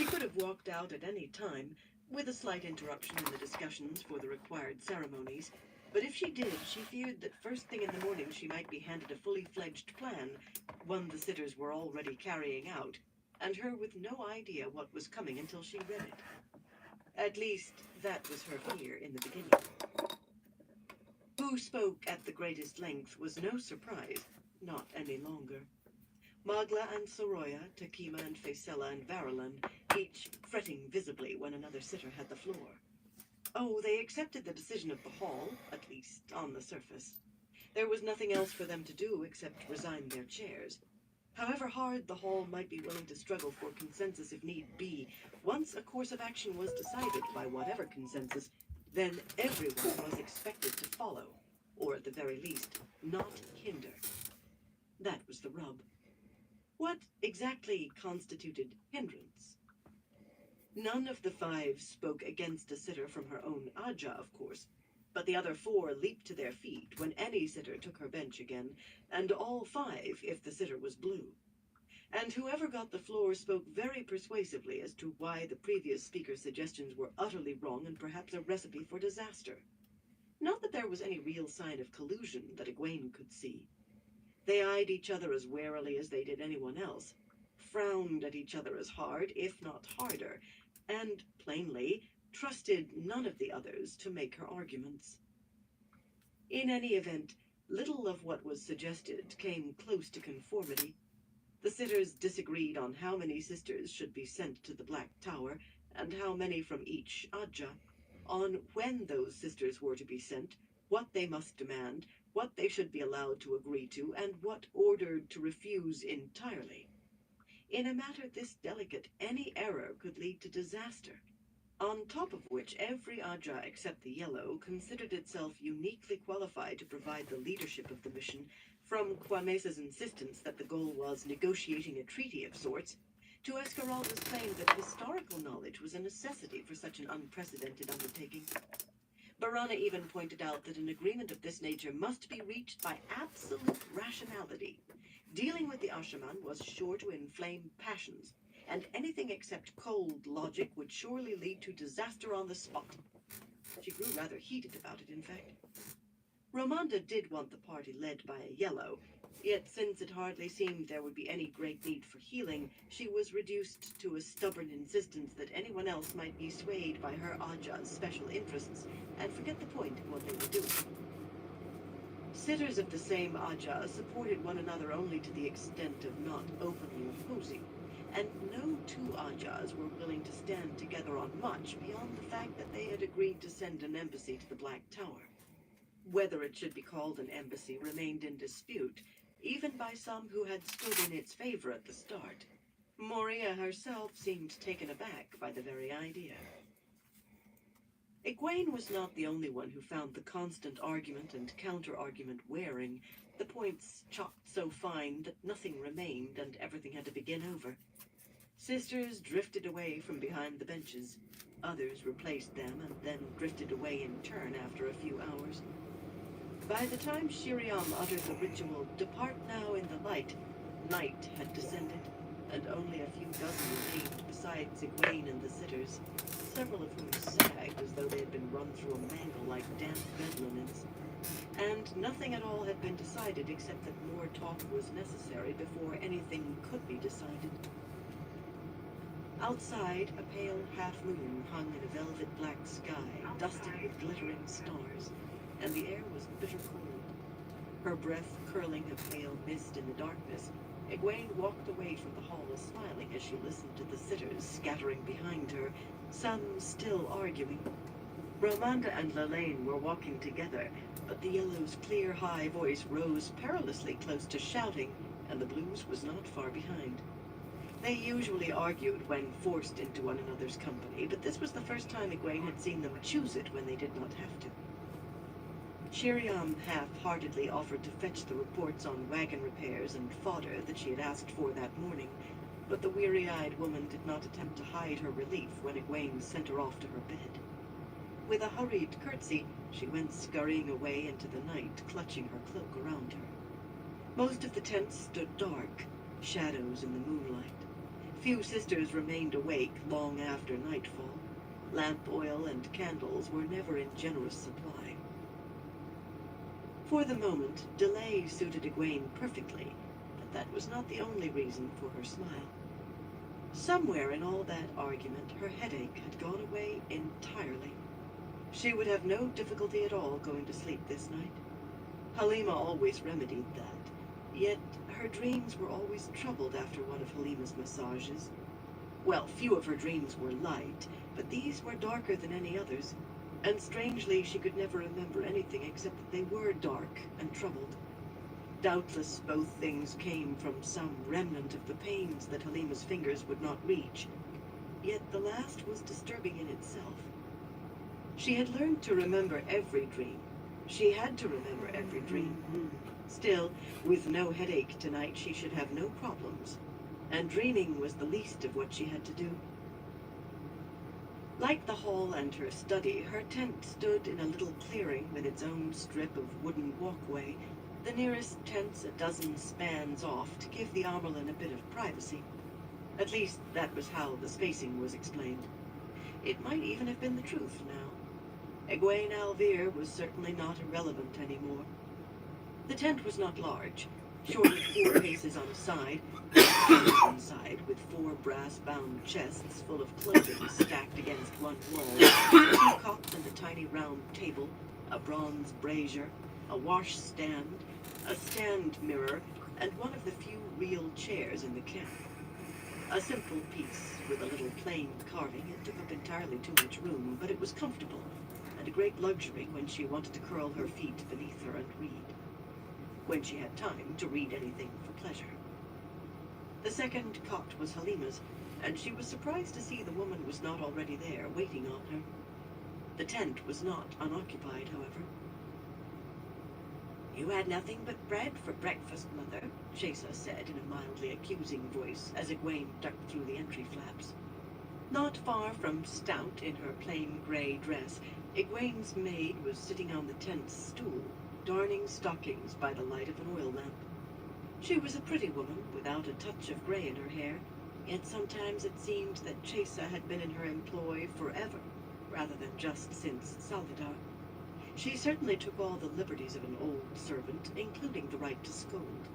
She could have walked out at any time, with a slight interruption in the discussions for the required ceremonies, but if she did, she feared that first thing in the morning she might be handed a fully fledged plan, one the sitters were already carrying out, and her with no idea what was coming until she read it. At least, that was her fear in the beginning. Who spoke at the greatest length was no surprise, not any longer. Magla and Soroya, Takima and Faisella and Varalin, each fretting visibly when another sitter had the floor. Oh, they accepted the decision of the hall, at least on the surface. There was nothing else for them to do except resign their chairs. However hard the hall might be willing to struggle for consensus if need be, once a course of action was decided by whatever consensus, then everyone was expected to follow, or at the very least, not hinder. That was the rub. What exactly constituted hindrance? None of the five spoke against a sitter from her own Aja, of course, but the other four leaped to their feet when any sitter took her bench again, and all five if the sitter was blue. And whoever got the floor spoke very persuasively as to why the previous speaker's suggestions were utterly wrong and perhaps a recipe for disaster. Not that there was any real sign of collusion that Egwene could see. They eyed each other as warily as they did anyone else, frowned at each other as hard, if not harder, and, plainly, trusted none of the others to make her arguments. In any event, little of what was suggested came close to conformity. The sitters disagreed on how many sisters should be sent to the Black Tower, and how many from each Aja, on when those sisters were to be sent, what they must demand, what they should be allowed to agree to, and what ordered to refuse entirely. In a matter this delicate, any error could lead to disaster, on top of which every Aja except the Yellow considered itself uniquely qualified to provide the leadership of the mission, from Kwamesa's insistence that the goal was negotiating a treaty of sorts, to Esmeralda's claim that historical knowledge was a necessity for such an unprecedented undertaking. Barana even pointed out that an agreement of this nature must be reached by absolute rationality. Dealing with the Ashaman was sure to inflame passions, and anything except cold logic would surely lead to disaster on the spot. She grew rather heated about it, in fact. Ramonda did want the party led by a Yellow, yet since it hardly seemed there would be any great need for healing, she was reduced to a stubborn insistence that anyone else might be swayed by her Aja's special interests and forget the point of what they were doing. Sitters of the same Aja supported one another only to the extent of not openly opposing, and no two Ajas were willing to stand together on much beyond the fact that they had agreed to send an embassy to the Black Tower. Whether it should be called an embassy remained in dispute, even by some who had stood in its favor at the start. Moria herself seemed taken aback by the very idea. Egwene was not the only one who found the constant argument and counter-argument wearing, the points chopped so fine that nothing remained and everything had to begin over. Sisters drifted away from behind the benches. Others replaced them and then drifted away in turn after a few hours. By the time Shiriam uttered the ritual, "Depart now in the light," night had descended, and only a few dozen remained besides Egwene and the sitters, several of whom sagged as though they had been run through a mangle like damp bed linens. And nothing at all had been decided except that more talk was necessary before anything could be decided. Outside, a pale half-moon hung in a velvet black sky, dusted with glittering stars, and the air was bitter cold. Her breath curling a pale mist in the darkness, Egwene walked away from the hall smiling as she listened to the sitters scattering behind her, some still arguing. Ramonda and Lelaine were walking together, but the Yellow's clear, high voice rose perilously close to shouting, and the Blue's was not far behind. They usually argued when forced into one another's company, but this was the first time Egwene had seen them choose it when they did not have to. Shiriam half-heartedly offered to fetch the reports on wagon repairs and fodder that she had asked for that morning, but the weary-eyed woman did not attempt to hide her relief when Egwene sent her off to her bed. With a hurried curtsy, she went scurrying away into the night, clutching her cloak around her. Most of the tents stood dark, shadows in the moonlight. Few sisters remained awake long after nightfall. Lamp oil and candles were never in generous supply. For the moment, delay suited Egwene perfectly, but that was not the only reason for her smile. Somewhere in all that argument, her headache had gone away entirely. She would have no difficulty at all going to sleep this night. Halima always remedied that, yet her dreams were always troubled after one of Halima's massages. Well, few of her dreams were light, but these were darker than any others, and strangely she could never remember anything except that they were dark and troubled. Doubtless both things came from some remnant of the pains that Halima's fingers would not reach, yet the last was disturbing in itself. She had learned to remember every dream. She had to remember every dream. Still, with no headache tonight, she should have no problems, and dreaming was the least of what she had to do. Like the hall and her study, her tent stood in a little clearing with its own strip of wooden walkway, the nearest tents a dozen spans off to give the Amerlin a bit of privacy. At least that was how the spacing was explained. It might even have been the truth now. Egwene Alvear was certainly not irrelevant anymore. The tent was not large, short of 4 paces on a side, one side with 4 brass-bound chests full of clothing stacked against one wall, 2 cots and a tiny round table, a bronze brazier, a washstand, a stand mirror, and one of the few real chairs in the camp. A simple piece with a little plain carving. It took up entirely too much room, but it was comfortable, and a great luxury when she wanted to curl her feet beneath her and read. When she had time to read anything for pleasure. The second cot was Halima's, and she was surprised to see the woman was not already there, waiting on her. The tent was not unoccupied, however. "You had nothing but bread for breakfast, Mother," Chesa said in a mildly accusing voice as Egwene ducked through the entry flaps. Not far from stout in her plain gray dress, Egwene's maid was sitting on the tent's stool, darning stockings by the light of an oil lamp. She was a pretty woman, without a touch of gray in her hair, yet sometimes it seemed that Chesa had been in her employ forever, rather than just since Salvador. She certainly took all the liberties of an old servant, including the right to scold.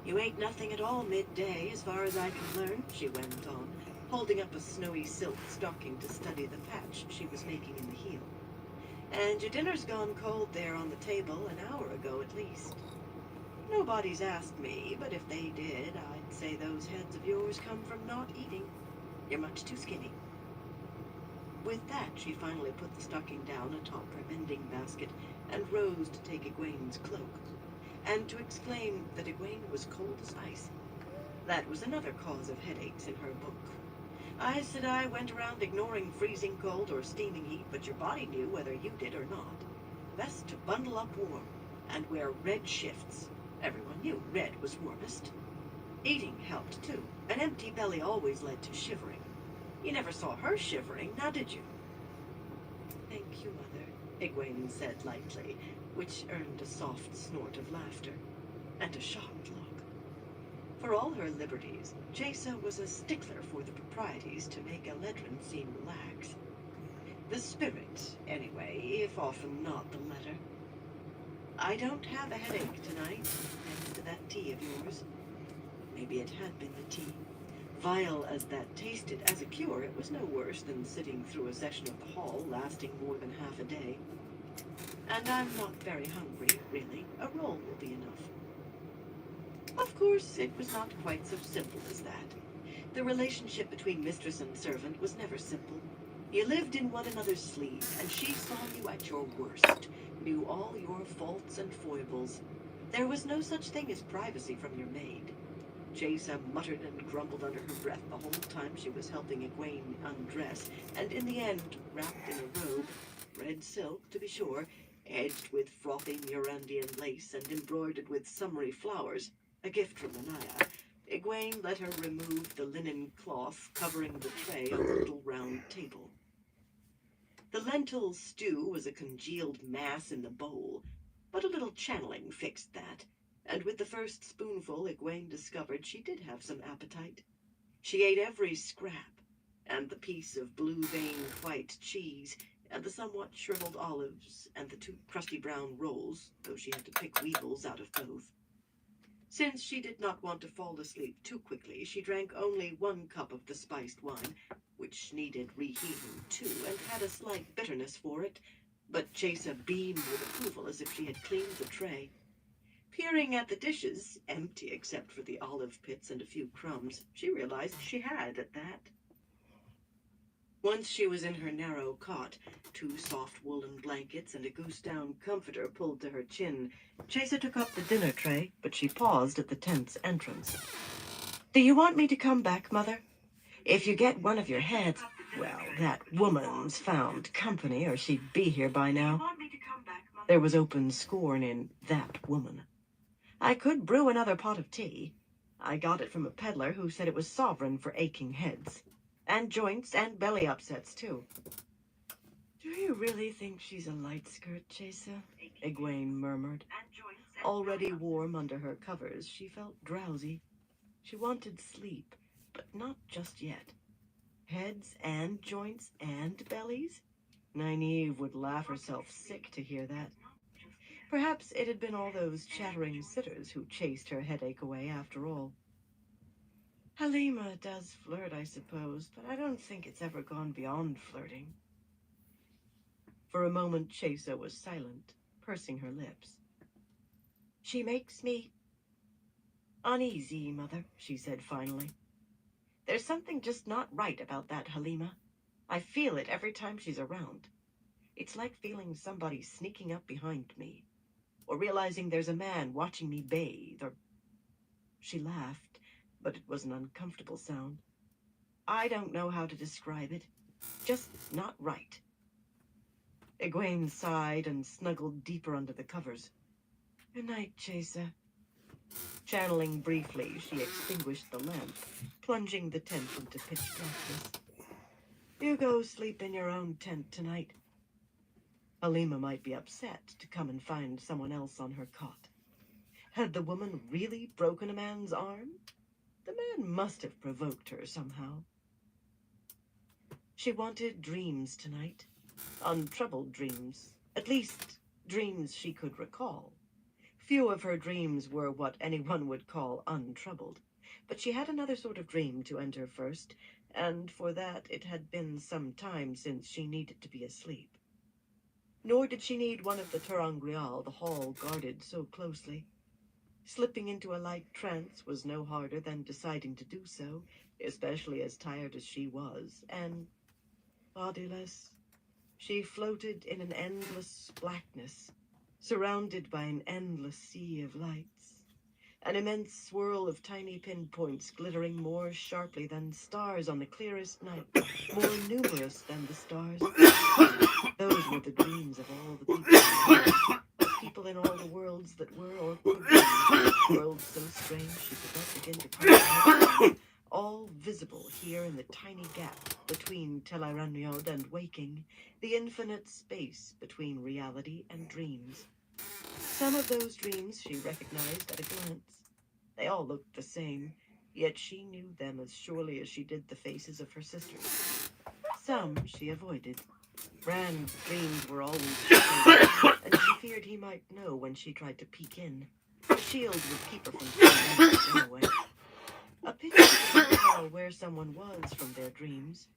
"You ate nothing at all midday, as far as I can learn," she went on, holding up a snowy silk stocking to study the patch she was making in the heel. "And your dinner's gone cold there on the table an hour ago at least. Nobody's asked me, but if they did, I'd say those heads of yours come from not eating. You're much too skinny." With that, she finally put the stocking down atop her mending basket and rose to take Egwene's cloak, and to exclaim that Egwene was cold as ice. That was another cause of headaches in her book. "I said I went around ignoring freezing cold or steaming heat, but your body knew whether you did or not. Best to bundle up warm, and wear red shifts. Everyone knew red was warmest. Eating helped, too. An empty belly always led to shivering. You never saw her shivering, now did you?" "Thank you, Mother," Egwene said lightly, which earned a soft snort of laughter, and a shocked look. For all her liberties, Chesa was a stickler for the proprieties to make Eledrin seem relaxed. The spirit, anyway, if often not the letter. "I don't have a headache tonight, thanks to that tea of yours." Maybe it had been the tea. Vile as that tasted as a cure, it was no worse than sitting through a session of the hall lasting more than half a day. "And I'm not very hungry, really. A roll will be enough." Of course, it was not quite so simple as that. The relationship between mistress and servant was never simple. You lived in one another's sleep, and she saw you at your worst, knew all your faults and foibles. There was no such thing as privacy from your maid. Chesa muttered and grumbled under her breath the whole time she was helping Egwene undress, and in the end, wrapped in a robe, red silk to be sure, edged with frothy Murandian lace and embroidered with summery flowers, a gift from Anaya, Egwene let her remove the linen cloth covering the tray on the little round table. The lentil stew was a congealed mass in the bowl, but a little channeling fixed that, and with the first spoonful Egwene discovered she did have some appetite. She ate every scrap, and the piece of blue-veined white cheese, and the somewhat shriveled olives, and the 2 crusty brown rolls, though she had to pick weevils out of both. Since she did not want to fall asleep too quickly, she drank only 1 cup of the spiced wine, which needed reheating too, and had a slight bitterness for it, but Chesa beamed with approval as if she had cleaned the tray. Peering at the dishes, empty except for the olive pits and a few crumbs, she realized she had at that. Once she was in her narrow cot, 2 soft woolen blankets and a goose-down comforter pulled to her chin, Chesa took up the dinner tray, but she paused at the tent's entrance. "Do you want me to come back, Mother? If you get one of your heads..." "Well, that woman's found company, or she'd be here by now." There was open scorn in "that woman." "I could brew another pot of tea. I got it from a peddler who said it was sovereign for aching heads. And joints and belly upsets, too." "Do you really think she's a light skirt, Chesa?" Egwene murmured. Already warm under her covers, she felt drowsy. She wanted sleep, but not just yet. Heads and joints and bellies? Nynaeve would laugh herself sick to hear that. Perhaps it had been all those chattering sitters who chased her headache away after all. "Halima does flirt, I suppose, but I don't think it's ever gone beyond flirting." For a moment, Chesa was silent, pursing her lips. "She makes me uneasy, Mother," she said finally. "There's something just not right about that Halima. I feel it every time she's around. It's like feeling somebody sneaking up behind me, or realizing there's a man watching me bathe, or..." She laughed, but it was an uncomfortable sound. "I don't know how to describe it. Just not right." Egwene sighed and snuggled deeper under the covers. "Good night, Chesa." Channeling briefly, she extinguished the lamp, plunging the tent into pitch blackness. "You go sleep in your own tent tonight." Halima might be upset to come and find someone else on her cot. Had the woman really broken a man's arm? The man must have provoked her somehow. She wanted dreams tonight. Untroubled dreams. At least, dreams she could recall. Few of her dreams were what anyone would call untroubled. But she had another sort of dream to enter first, and for that it had been some time since she needed to be asleep. Nor did she need one of the ter'angreal the hall guarded so closely. Slipping into a light trance was no harder than deciding to do so, especially as tired as she was, and bodiless. She floated in an endless blackness, surrounded by an endless sea of lights. An immense swirl of tiny pinpoints glittering more sharply than stars on the clearest night, more numerous than the stars. Those were the dreams of all the people in the world, of people in all the worlds that were or could be, worlds so strange she could not begin to comprehend, all visible here in the tiny gap between Tel'aran'rhiod and waking, the infinite space between reality and dreams. Some of those dreams she recognized at a glance. They all looked the same, yet she knew them as surely as she did the faces of her sisters. Some she avoided. Rand's dreams were always shocking, and she feared he might know when she tried to peek in. The shield would keep her from seeing him anyway. A pity she couldn't tell where someone was from their dreams.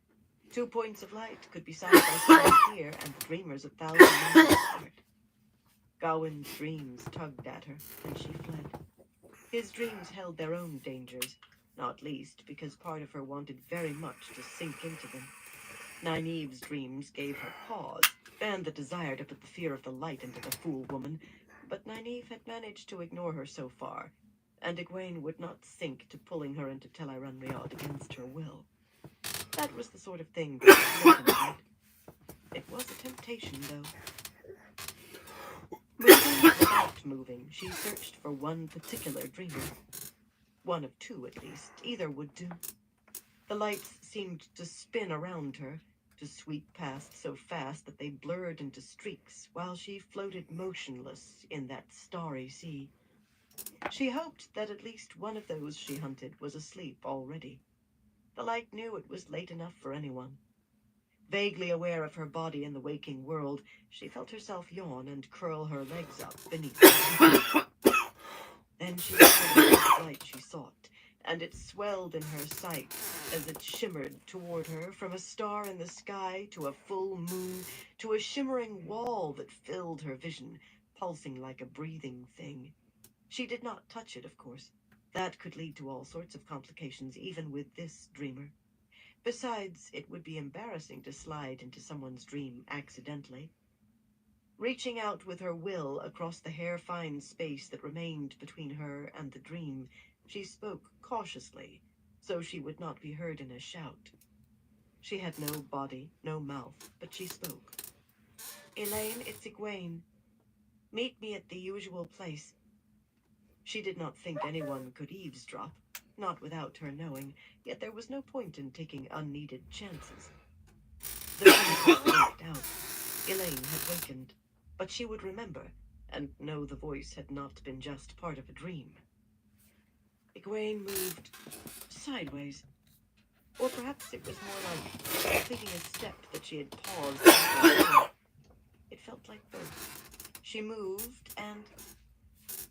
2 points of light could be side by side here, and the dreamers 1,000 miles apart. Gawain's dreams tugged at her, and she fled. His dreams held their own dangers, not least because part of her wanted very much to sink into them. Nynaeve's dreams gave her pause, and the desire to put the fear of the light into the fool woman, but Nynaeve had managed to ignore her so far, and Egwene would not sink to pulling her into Tel'aran'rhiod against her will. That was the sort of thing that Loken did. It was a temptation, though. Moving without moving, she searched for one particular dreamer. One of 2, at least. Either would do. The lights seemed to spin around her, to sweep past so fast that they blurred into streaks while she floated motionless in that starry sea. She hoped that at least one of those she hunted was asleep already. The light knew it was late enough for anyone. Vaguely aware of her body in the waking world, she felt herself yawn and curl her legs up beneath her. Then she saw the light she sought, and it swelled in her sight as it shimmered toward her from a star in the sky to a full moon to a shimmering wall that filled her vision, pulsing like a breathing thing. She did not touch it, of course. That could lead to all sorts of complications, even with this dreamer. Besides, it would be embarrassing to slide into someone's dream accidentally. Reaching out with her will across the hair-fine space that remained between her and the dream, she spoke cautiously, so she would not be heard in a shout. She had no body, no mouth, but she spoke. "Elaine, it's Egwene. Meet me at the usual place." She did not think anyone could eavesdrop, not without her knowing, yet there was no point in taking unneeded chances. The moon had blinked out. Elaine had wakened, but she would remember, and know the voice had not been just part of a dream. Egwene moved sideways, or perhaps it was more like completing a step that she had paused. It felt like both. She moved, and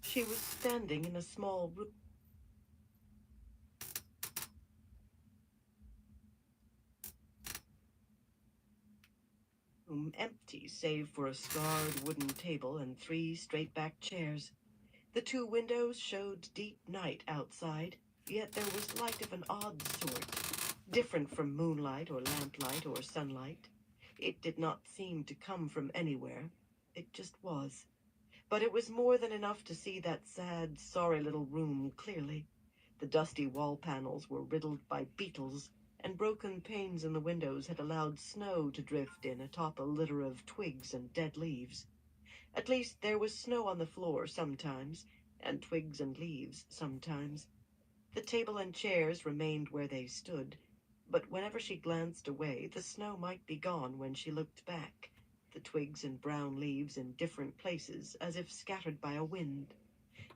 she was standing in a small room, empty save for a scarred wooden table and 3 straight-backed chairs. The 2 windows showed deep night outside, yet there was light of an odd sort, different from moonlight or lamplight or sunlight. It did not seem to come from anywhere. It just was. But it was more than enough to see that sad, sorry little room clearly. The dusty wall panels were riddled by beetles, and broken panes in the windows had allowed snow to drift in atop a litter of twigs and dead leaves. At least there was snow on the floor sometimes, and twigs and leaves sometimes. The table and chairs remained where they stood, but whenever she glanced away, the snow might be gone when she looked back, the twigs and brown leaves in different places, as if scattered by a wind.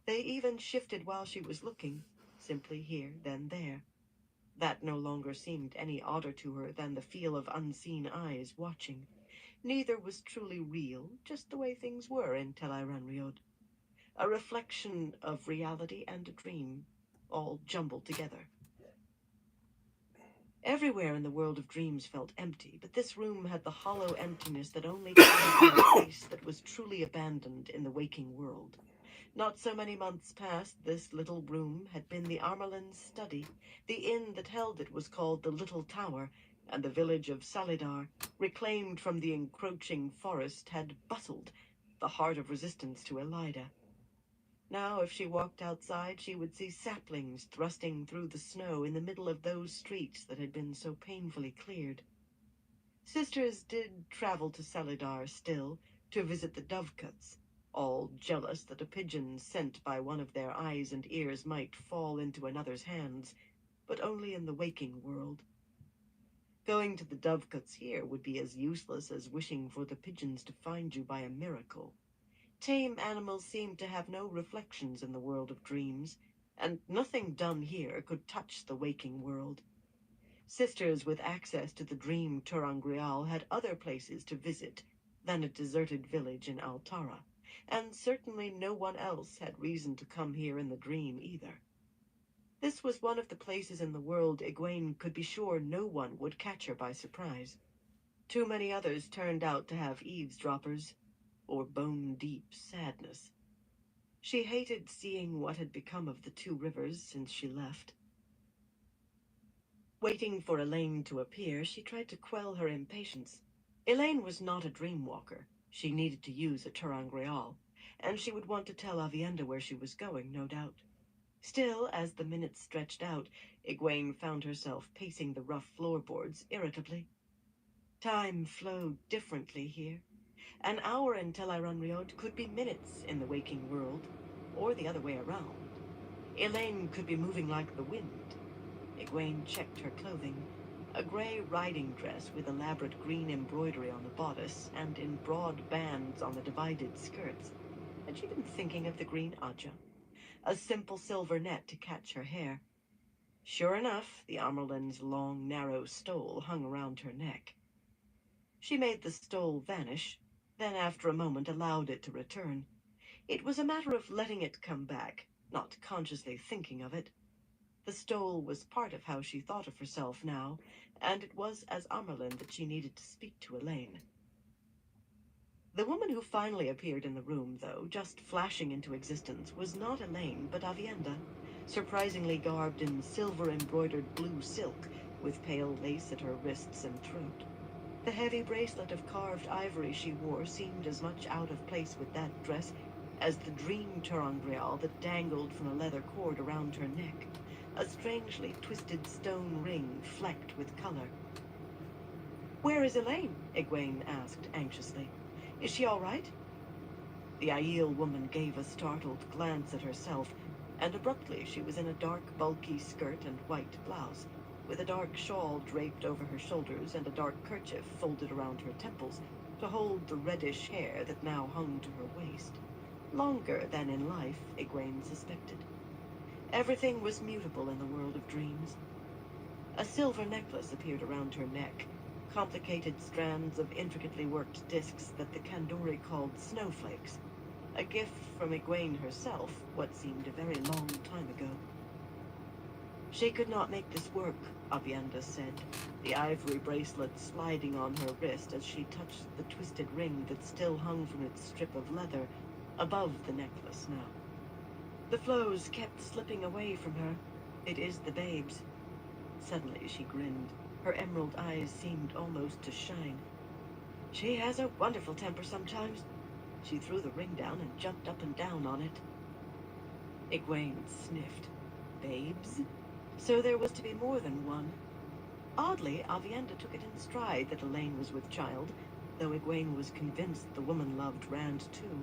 They even shifted while she was looking, simply here, then there. That no longer seemed any odder to her than the feel of unseen eyes watching. Neither was truly real, just the way things were in Tel Eiranriod. A reflection of reality and a dream, all jumbled together. Everywhere in the world of dreams felt empty, but this room had the hollow emptiness that only came from a place that was truly abandoned in the waking world. Not so many months past, this little room had been the Armelins' study. The inn that held it was called the Little Tower, and the village of Salidar, reclaimed from the encroaching forest, had bustled, the heart of resistance to Elida. Now, if she walked outside, she would see saplings thrusting through the snow in the middle of those streets that had been so painfully cleared. Sisters did travel to Salidar still, to visit the Dovecotes, all jealous that a pigeon sent by one of their eyes and ears might fall into another's hands, but only in the waking world. Going to the Dovecotes here would be as useless as wishing for the pigeons to find you by a miracle. Tame animals seemed to have no reflections in the world of dreams, and nothing done here could touch the waking world. Sisters with access to the dream ter'angreal had other places to visit than a deserted village in Altara, and certainly no one else had reason to come here in the dream either. This was one of the places in the world Egwene could be sure no one would catch her by surprise. Too many others turned out to have eavesdroppers, or bone-deep sadness. She hated seeing what had become of the 2 rivers since she left. Waiting for Elaine to appear, she tried to quell her impatience. Elaine was not a dreamwalker. She needed to use a ter'angreal, and she would want to tell Avienda where she was going, no doubt. Still, as the minutes stretched out, Egwene found herself pacing the rough floorboards irritably. Time flowed differently here. An hour in Tel Eiranriod could be minutes in the waking world, or the other way around. Elaine could be moving like the wind. Egwene checked her clothing. A gray riding dress with elaborate green embroidery on the bodice and in broad bands on the divided skirts. Had she been thinking of the green Aja? A simple silver net to catch her hair. Sure enough, the Amerlin's long, narrow stole hung around her neck. She made the stole vanish, then after a moment allowed it to return. It was a matter of letting it come back, not consciously thinking of it. The stole was part of how she thought of herself now, and it was as Amerlin that she needed to speak to Elaine. The woman who finally appeared in the room, though, just flashing into existence, was not Elaine, but Avienda, surprisingly garbed in silver-embroidered blue silk, with pale lace at her wrists and throat. The heavy bracelet of carved ivory she wore seemed as much out of place with that dress as the dream terangrial that dangled from a leather cord around her neck, a strangely twisted stone ring flecked with color. "Where is Elaine?" Egwene asked anxiously. "Is she all right?" The Aiel woman gave a startled glance at herself, and abruptly she was in a dark, bulky skirt and white blouse, with a dark shawl draped over her shoulders and a dark kerchief folded around her temples to hold the reddish hair that now hung to her waist. Longer than in life, Egwene suspected. Everything was mutable in the world of dreams. A silver necklace appeared around her neck, complicated strands of intricately worked discs that the Kandori called snowflakes, a gift from Egwene herself, what seemed a very long time ago. "She could not make this work," Avienda said, the ivory bracelet sliding on her wrist as she touched the twisted ring that still hung from its strip of leather above the necklace now. "The flows kept slipping away from her. It is the babes." Suddenly she grinned. Her emerald eyes seemed almost to shine. "She has a wonderful temper sometimes." She threw the ring down and jumped up and down on it. Egwene sniffed. Babes? So there was to be more than one. Oddly, Avienda took it in stride that Elaine was with child, though Egwene was convinced the woman loved Rand too.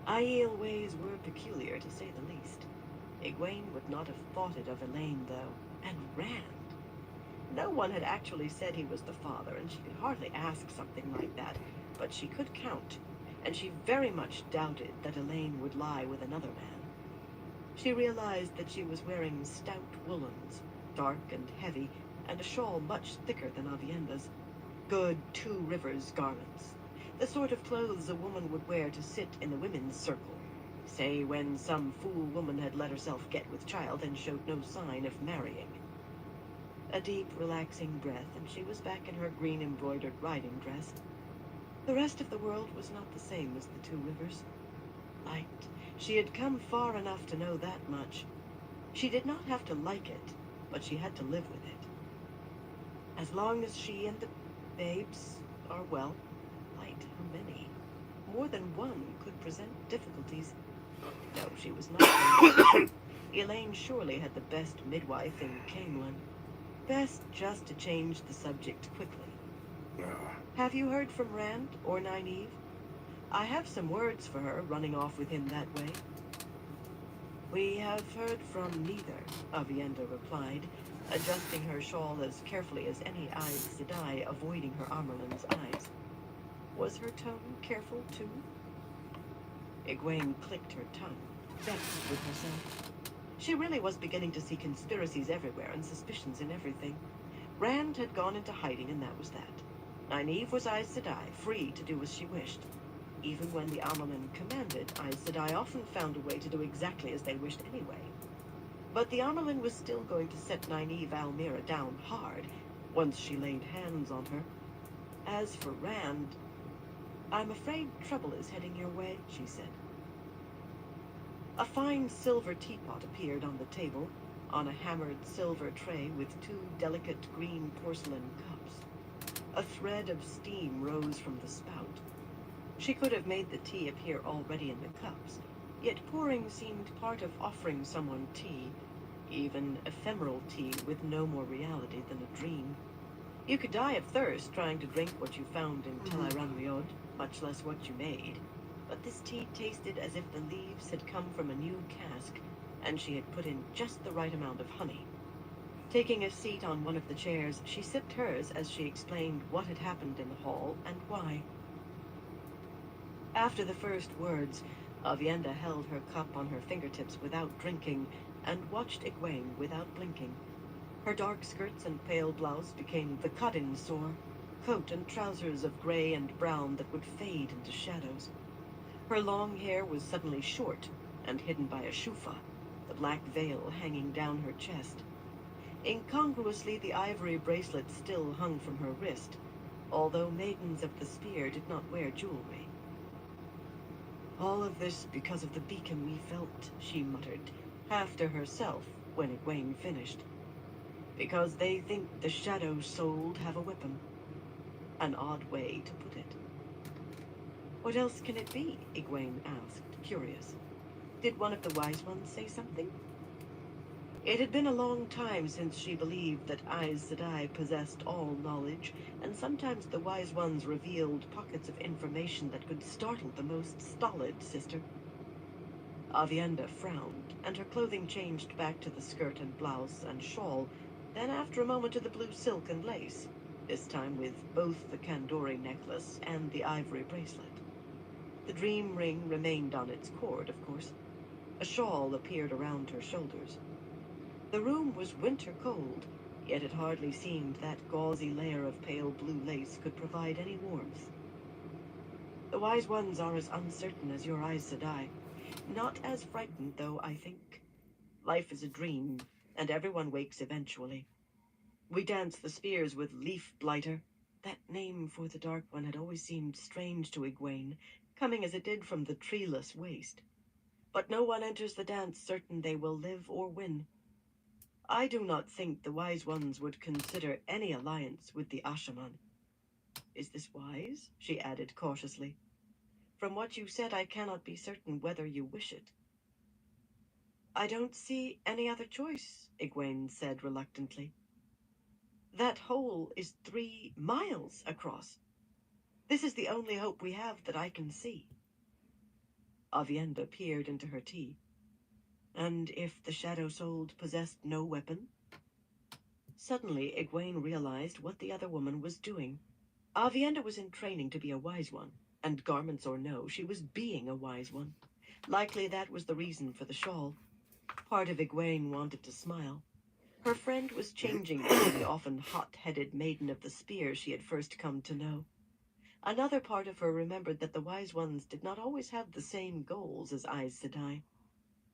Aiel ways were peculiar, to say the least. Egwene would not have thought it of Elaine, though. And Rand. No one had actually said he was the father, and she could hardly ask something like that, but she could count, and she very much doubted that Elaine would lie with another man. She realized that she was wearing stout woolens, dark and heavy, and a shawl much thicker than Avienda's. Good Two Rivers garments. The sort of clothes a woman would wear to sit in the women's circle, say when some fool woman had let herself get with child and showed no sign of marrying. A deep, relaxing breath, and she was back in her green-embroidered riding dress. The rest of the world was not the same as the Two Rivers. Light. She had come far enough to know that much. She did not have to like it, but she had to live with it. As long as she and the babes are well, light, how many? More than one could present difficulties. No, she was not. Elaine surely had the best midwife in Camelin. Best just to change the subject quickly. "Have you heard from Rand or Nynaeve? I have some words for her, running off with him that way." "We have heard from neither," Avienda replied, adjusting her shawl as carefully as any Aes Sedai, avoiding her Amerlin's eyes. Was her tone careful, too? Egwene clicked her tongue, vexed with herself. She really was beginning to see conspiracies everywhere and suspicions in everything. Rand had gone into hiding, and that was that. Nynaeve was Aes Sedai, free to do as she wished. Even when the Amerlin commanded, Aes Sedai often found a way to do exactly as they wished anyway. But the Amerlin was still going to set Nynaeve Almira down hard, once she laid hands on her. As for Rand, "I'm afraid trouble is heading your way," she said. A fine silver teapot appeared on the table, on a hammered silver tray with two delicate green porcelain cups. A thread of steam rose from the spout. She could have made the tea appear already in the cups, yet pouring seemed part of offering someone tea, even ephemeral tea with no more reality than a dream. You could die of thirst trying to drink what you found in Tel'aran'rhiod, much less what you made. But this tea tasted as if the leaves had come from a new cask, and she had put in just the right amount of honey. Taking a seat on one of the chairs, she sipped hers as she explained what had happened in the hall and why. After the first words, Avienda held her cup on her fingertips without drinking, and watched Egwene without blinking. Her dark skirts and pale blouse became the cut-in sore, coat and trousers of gray and brown that would fade into shadows. Her long hair was suddenly short and hidden by a shufa, the black veil hanging down her chest. Incongruously, the ivory bracelet still hung from her wrist, although maidens of the spear did not wear jewelry. "All of this because of the beacon we felt," she muttered, half to herself, when Egwene finished. "Because they think the shadow-souled have a weapon." An odd way to put it. "What else can it be?" Egwene asked, curious. "Did one of the wise ones say something?" It had been a long time since she believed that Aes Sedai possessed all knowledge, and sometimes the wise ones revealed pockets of information that could startle the most stolid sister. Avienda frowned, and her clothing changed back to the skirt and blouse and shawl, then after a moment to the blue silk and lace, this time with both the Kandori necklace and the ivory bracelet. The dream ring remained on its cord, of course. A shawl appeared around her shoulders. The room was winter cold, yet it hardly seemed that gauzy layer of pale blue lace could provide any warmth. "The wise ones are as uncertain as your Aes Sedai. Not as frightened, though, I think. Life is a dream, and everyone wakes eventually. We dance the spears with Leaf Blighter." That name for the Dark One had always seemed strange to Egwene, coming as it did from the treeless waste. "But no one enters the dance certain they will live or win. I do not think the wise ones would consider any alliance with the Ashaman." "Is this wise?" she added cautiously. "From what you said, I cannot be certain whether you wish it." "I don't see any other choice," Egwene said reluctantly. "That hole is 3 miles across. This is the only hope we have that I can see." Avienda peered into her tea. "And if the shadow-souled possessed no weapon?" Suddenly, Egwene realized what the other woman was doing. Avienda was in training to be a wise one, and garments or no, she was being a wise one. Likely that was the reason for the shawl. Part of Egwene wanted to smile. Her friend was changing from the often hot-headed maiden of the spear she had first come to know. Another part of her remembered that the wise ones did not always have the same goals as Aes Sedai.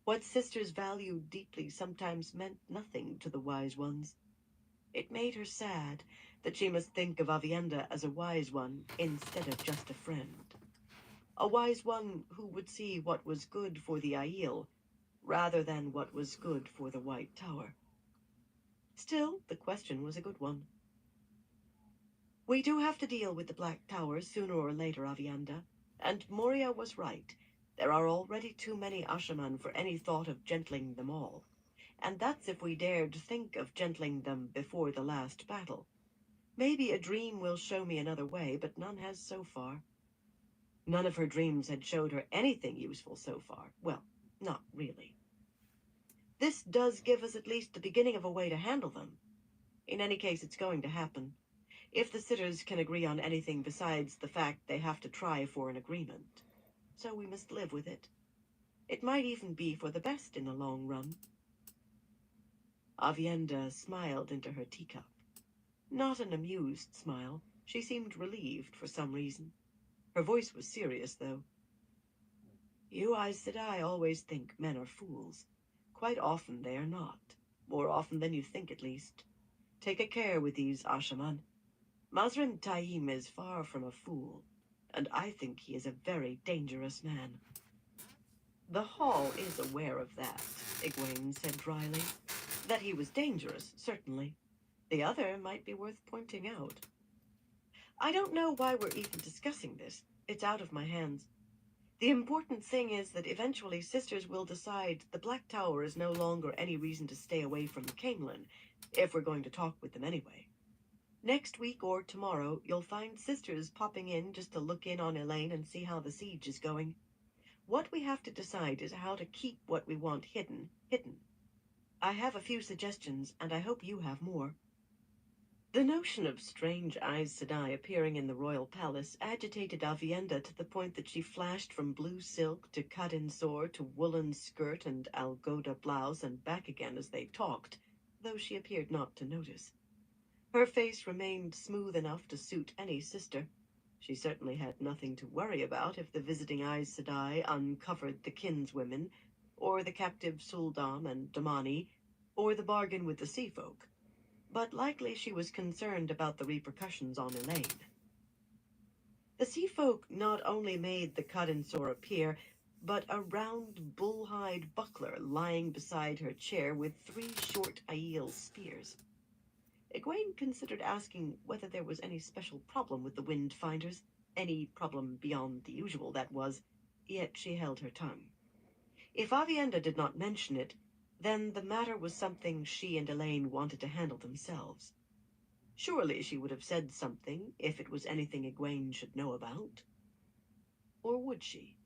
What sisters valued deeply sometimes meant nothing to the wise ones. It made her sad that she must think of Avienda as a wise one instead of just a friend. A wise one who would see what was good for the Aiel, rather than what was good for the White Tower. Still, the question was a good one. "We do have to deal with the Black Tower sooner or later, Avienda. And Moria was right. There are already too many Ashaman for any thought of gentling them all. And that's if we dared think of gentling them before the last battle. Maybe a dream will show me another way, but none has so far." None of her dreams had showed her anything useful so far. Well, not really. "This does give us at least the beginning of a way to handle them. In any case, it's going to happen. If the sitters can agree on anything besides the fact they have to try for an agreement. So we must live with it. It might even be for the best in the long run." Avienda smiled into her teacup. Not an amused smile. She seemed relieved for some reason. Her voice was serious, though. "You Aes Sedai always think men are fools. Quite often they are not. More often than you think, at least. Take a care with these Ashaman. Mazrim Taim is far from a fool, and I think he is a very dangerous man." "The Hall is aware of that," Egwene said dryly. "That he was dangerous, certainly. The other might be worth pointing out. I don't know why we're even discussing this. It's out of my hands. The important thing is that eventually sisters will decide the Black Tower is no longer any reason to stay away from Camelin, if we're going to talk with them anyway. Next week or tomorrow, you'll find sisters popping in just to look in on Elaine and see how the siege is going. What we have to decide is how to keep what we want hidden, hidden. I have a few suggestions, and I hope you have more." The notion of strange Aes Sedai appearing in the royal palace agitated Avienda to the point that she flashed from blue silk to cut-in sword to woolen skirt and algoda blouse and back again as they talked. though she appeared not to notice. Her face remained smooth enough to suit any sister. She certainly had nothing to worry about if the visiting Aes Sedai uncovered the kinswomen, or the captive Suldam and Damani, or the bargain with the sea folk. But likely she was concerned about the repercussions on Elaine. The sea folk not only made the cut and sore appear, but a round bull-hide buckler lying beside her chair with 3 short Aiel spears. Egwene considered asking whether there was any special problem with the Windfinders, any problem beyond the usual, that was, yet she held her tongue. If Aviendha did not mention it, then the matter was something she and Elaine wanted to handle themselves. Surely she would have said something if it was anything Egwene should know about. Or would she?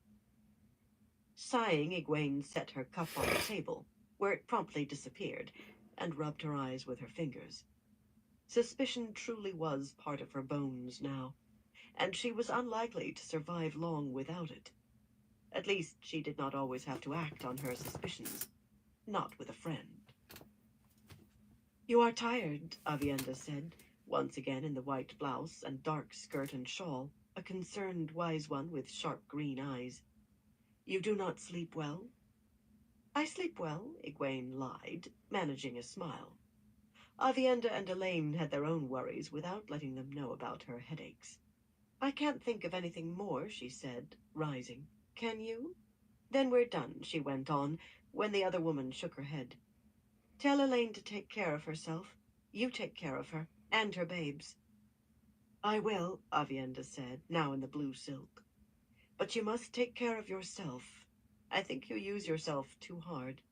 Sighing, Egwene set her cup on the table, where it promptly disappeared, and rubbed her eyes with her fingers. Suspicion truly was part of her bones now, and she was unlikely to survive long without it. At least she did not always have to act on her suspicions, not with a friend. "You are tired," Aviendha said, once again in the white blouse and dark skirt and shawl, a concerned wise one with sharp green eyes. "You do not sleep well?" "I sleep well," Egwene lied, managing a smile. Aviendha and Elaine had their own worries without letting them know about her headaches. "I can't think of anything more," she said, rising. "Can you?" "Then we're done," she went on, when the other woman shook her head. "Tell Elaine to take care of herself. You take care of her, and her babes." "I will," Aviendha said, now in the blue silk. "But you must take care of yourself. I think you use yourself too hard."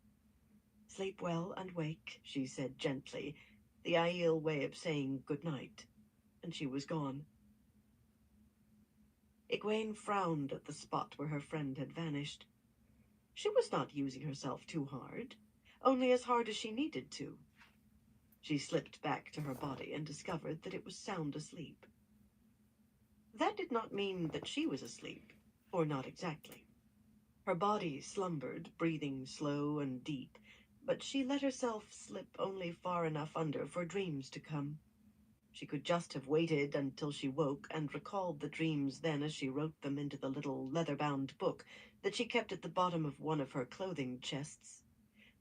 "Sleep well and wake," she said gently, the Aiel way of saying good night, and she was gone. Egwene frowned at the spot where her friend had vanished. She was not using herself too hard, only as hard as she needed to. She slipped back to her body and discovered that it was sound asleep. That did not mean that she was asleep, or not exactly. Her body slumbered, breathing slow and deep, but she let herself slip only far enough under for dreams to come. She could just have waited until she woke and recalled the dreams then as she wrote them into the little leather-bound book that she kept at the bottom of one of her clothing chests,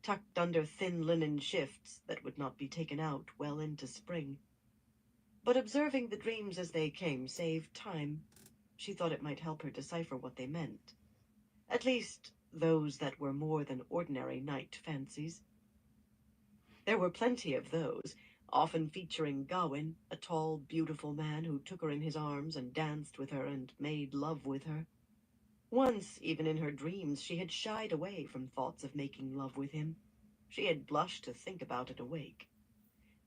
tucked under thin linen shifts that would not be taken out well into spring. But observing the dreams as they came saved time. She thought it might help her decipher what they meant. At least, those that were more than ordinary night fancies. There were plenty of those, often featuring Gawain, a tall, beautiful man who took her in his arms and danced with her and made love with her. Once, even in her dreams, she had shied away from thoughts of making love with him. She had blushed to think about it awake.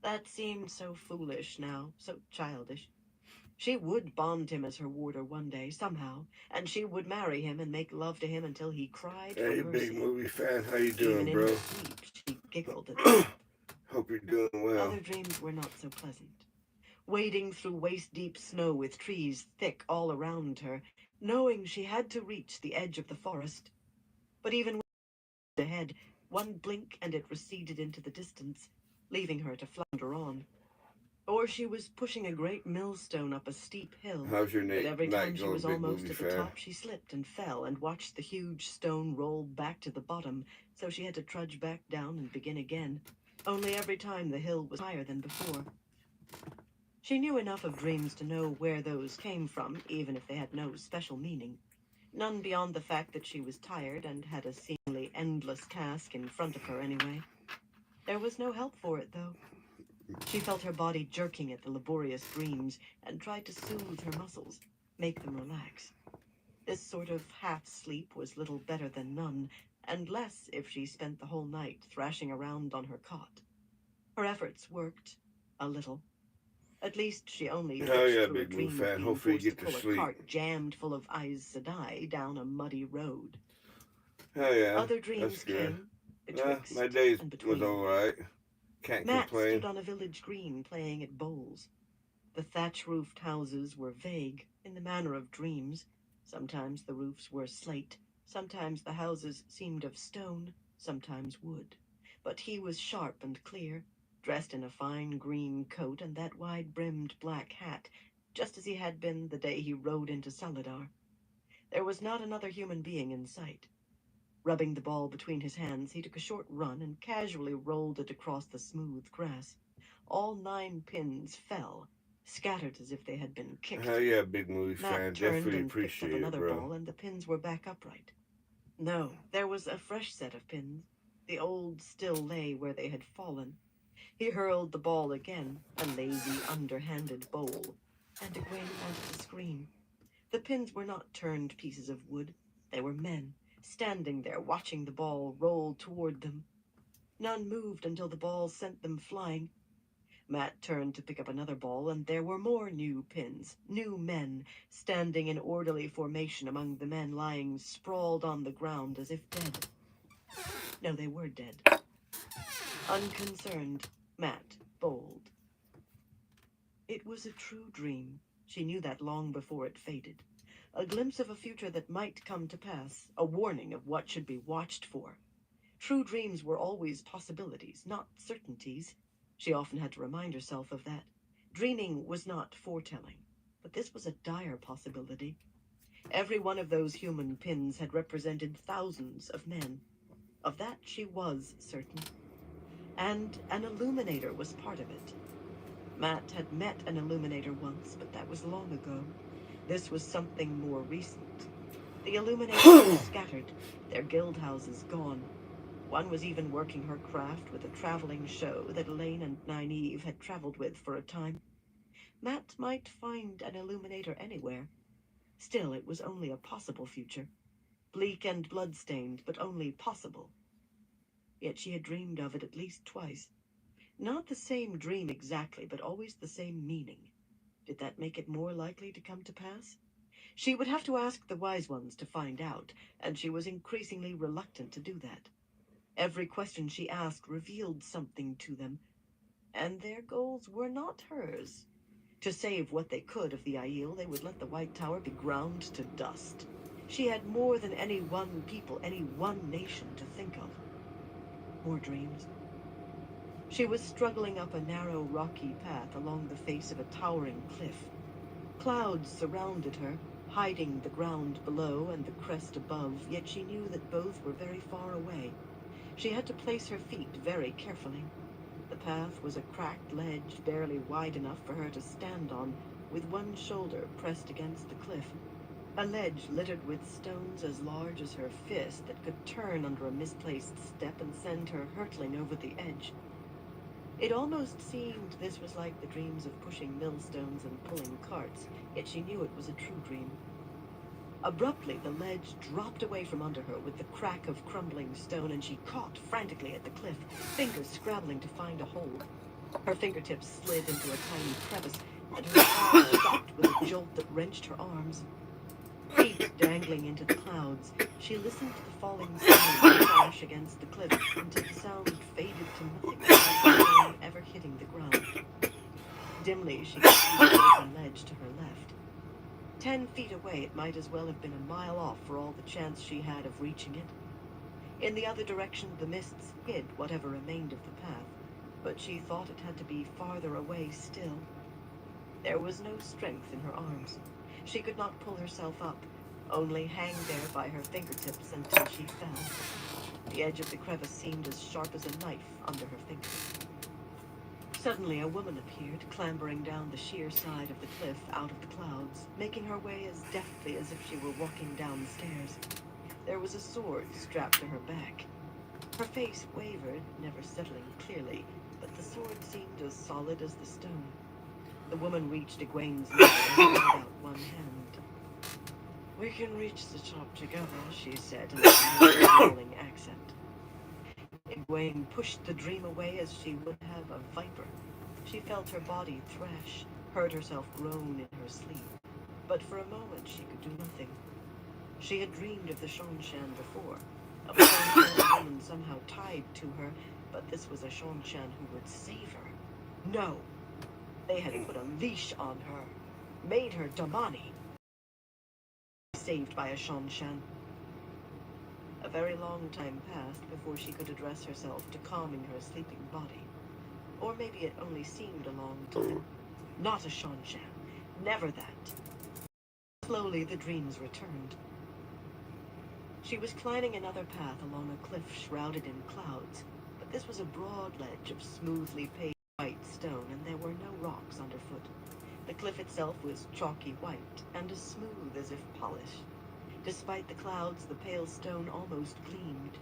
That seemed so foolish now, so childish. She would bond him as her warder one day, somehow, and she would marry him and make love to him until he cried Hey, for big mercy. movie fan, how you Even doing, in bro? her sleep, she giggled at the thought. Hope you're doing well. Other dreams were not so pleasant. Wading through waist-deep snow with trees thick all around her, knowing she had to reach the edge of the forest. But even ahead, one blink and it receded into the distance, leaving her to flounder on. Or she was pushing a great millstone up a steep hill, How's your but every night time she going, was big almost movie at the fan? top, she slipped and fell and watched the huge stone roll back to the bottom, so she had to trudge back down and begin again. Only every time the hill was higher than before. She knew enough of dreams to know where those came from, even if they had no special meaning. None beyond the fact that she was tired and had a seemingly endless task in front of her anyway. There was no help for it, though. She felt her body jerking at the laborious dreams and tried to soothe her muscles, make them relax. This sort of half-sleep was little better than none, and less if she spent the whole night thrashing around on her cot. Her efforts worked, a little. At least she only Oh pushed yeah, through a big movie dream of fan. being Hopefully you forced to get to pull a sleep. cart jammed full of Aes Sedai down a muddy road. Oh yeah, Other that's dreams good. came, My betwixt day and was between. alright. Can't Matt stood complain. on a village green playing at bowls. The thatch-roofed houses were vague, in the manner of dreams. Sometimes the roofs were slate, sometimes the houses seemed of stone, sometimes wood. But he was sharp and clear. dressed in a fine green coat and that wide-brimmed black hat, just as he had been the day he rode into Saladar. There was not another human being in sight. Rubbing the ball between his hands, he took a short run and casually rolled it across the smooth grass. All 9 pins fell, scattered as if they had been kicked. Hell yeah, big movie Matt fan. turned Definitely and picked up appreciate it, another bro. ball, and the pins were back upright. No, there was a fresh set of pins. The old still lay where they had fallen. He hurled the ball again, a lazy, underhanded bowl, and Egwene wanted to scream. The pins were not turned pieces of wood. They were men, standing there watching the ball roll toward them. None moved until the ball sent them flying. Matt turned to pick up another ball, and there were more new pins, new men, standing in orderly formation among the men lying sprawled on the ground as if dead. No, they were dead. Unconcerned, Matt bowled. It was a true dream. She knew that long before it faded. A glimpse of a future that might come to pass, a warning of what should be watched for. True dreams were always possibilities, not certainties. She often had to remind herself of that. Dreaming was not foretelling, but this was a dire possibility. Every one of those human pins had represented thousands of men. Of that she was certain. And an illuminator was part of it. Matt had met an illuminator once, but that was long ago. This was something more recent. The illuminators were scattered, their guild houses gone. One was even working her craft with a traveling show that Elaine and Nynaeve had traveled with for a time. Matt might find an illuminator anywhere. Still, it was only a possible future. Bleak and bloodstained, but only possible. Yet she had dreamed of it at least twice. Not the same dream exactly, but always the same meaning. Did that make it more likely to come to pass? She would have to ask the wise ones to find out, and she was increasingly reluctant to do that. Every question she asked revealed something to them, and their goals were not hers. To save what they could of the Aiel, they would let the White Tower be ground to dust. She had more than any one people, any one nation to think of. More dreams. She was struggling up a narrow, rocky path along the face of a towering cliff. Clouds surrounded her, hiding the ground below and the crest above, yet she knew that both were very far away. She had to place her feet very carefully. The path was a cracked ledge barely wide enough for her to stand on, with one shoulder pressed against the cliff. A ledge littered with stones as large as her fist that could turn under a misplaced step and send her hurtling over the edge. It almost seemed this was like the dreams of pushing millstones and pulling carts, yet she knew it was a true dream. Abruptly, the ledge dropped away from under her with the crack of crumbling stone, and she caught frantically at the cliff, fingers scrabbling to find a hold. Her fingertips slid into a tiny crevice, and her heart stopped with a jolt that wrenched her arms. Feet dangling into the clouds, she listened to the falling stone crash against the cliff until the sound faded to nothing without the stone ever hitting the ground. Dimly, she could see the broken ledge to her left. 10 feet away, it might as well have been a mile off for all the chance she had of reaching it. In the other direction, the mists hid whatever remained of the path, but she thought it had to be farther away still. There was no strength in her arms. She could not pull herself up, only hang there by her fingertips until she fell. The edge of the crevice seemed as sharp as a knife under her fingers. Suddenly, a woman appeared, clambering down the sheer side of the cliff out of the clouds, making her way as deftly as if she were walking down the stairs. There was a sword strapped to her back. Her face wavered, never settling clearly, but the sword seemed as solid as the stone. The woman reached Egwene's neck and held out one hand. "We can reach the top together," she said in a drawling accent. Egwene pushed the dream away as she would have a viper. She felt her body thrash, heard herself groan in her sleep. But for a moment she could do nothing. She had dreamed of the Shanshan before, of a Shanshan woman somehow tied to her, but this was a Shanshan who would save her. No! They had put a leash on her, made her Damani. Saved by a Shanshan. A very long time passed before she could address herself to calming her sleeping body. Or maybe it only seemed a long time. Not a Shanshan. Never that. Slowly, the dreams returned. She was climbing another path along a cliff shrouded in clouds, but this was a broad ledge of smoothly paved white stone, and there were no rocks underfoot. The cliff itself was chalky white, and as smooth as if polished. Despite the clouds, the pale stone almost gleamed.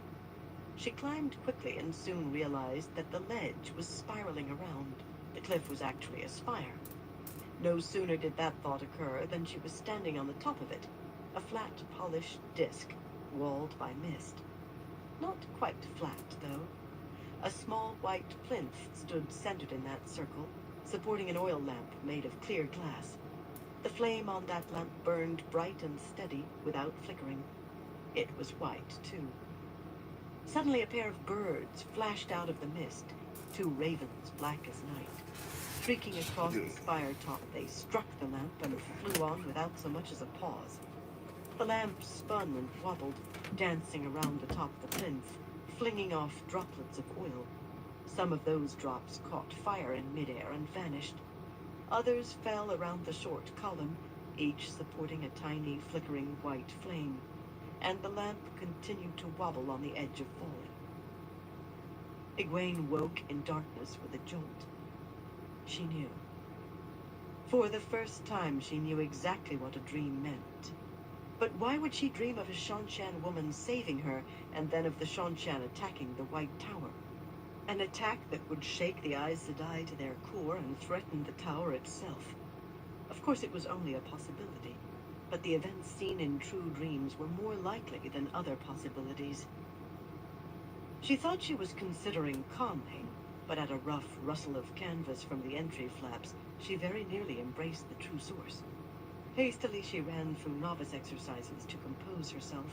She climbed quickly and soon realized that the ledge was spiraling around. The cliff was actually a spire. No sooner did that thought occur than she was standing on the top of it, a flat, polished disc, walled by mist. Not quite flat, though. A small white plinth stood centered in that circle, supporting an oil lamp made of clear glass. The flame on that lamp burned bright and steady, without flickering. It was white, too. Suddenly a pair of birds flashed out of the mist, two ravens black as night. Shrieking across the spire top, they struck the lamp and flew on without so much as a pause. The lamp spun and wobbled, dancing around the top of the plinth, flinging off droplets of oil. Some of those drops caught fire in midair and vanished. Others fell around the short column, each supporting a tiny, flickering white flame, and the lamp continued to wobble on the edge of falling. Egwene woke in darkness with a jolt. She knew. For the first time, she knew exactly what a dream meant. But why would she dream of a Shanshan woman saving her, and then of the Shanshan attacking the White Tower? An attack that would shake the Aes Sedai to their core and threaten the tower itself. Of course, it was only a possibility, but the events seen in true dreams were more likely than other possibilities. She thought she was considering calming, but at a rough rustle of canvas from the entry flaps, she very nearly embraced the true source. Hastily, she ran through novice exercises to compose herself.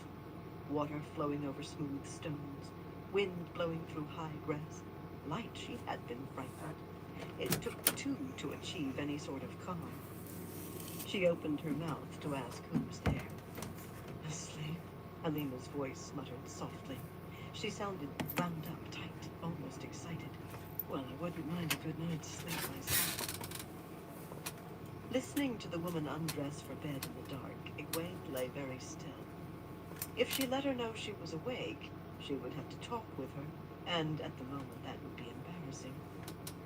Water flowing over smooth stones, wind blowing through high grass. Light, she had been frightened. It took two to achieve any sort of calm. She opened her mouth to ask who was there. Asleep? Halima's voice muttered softly. She sounded wound up tight, almost excited. Well, I wouldn't mind a good night's sleep myself. Listening to the woman undress for bed in the dark, Egwene lay very still. If she let her know she was awake, she would have to talk with her, and at the moment that would be embarrassing.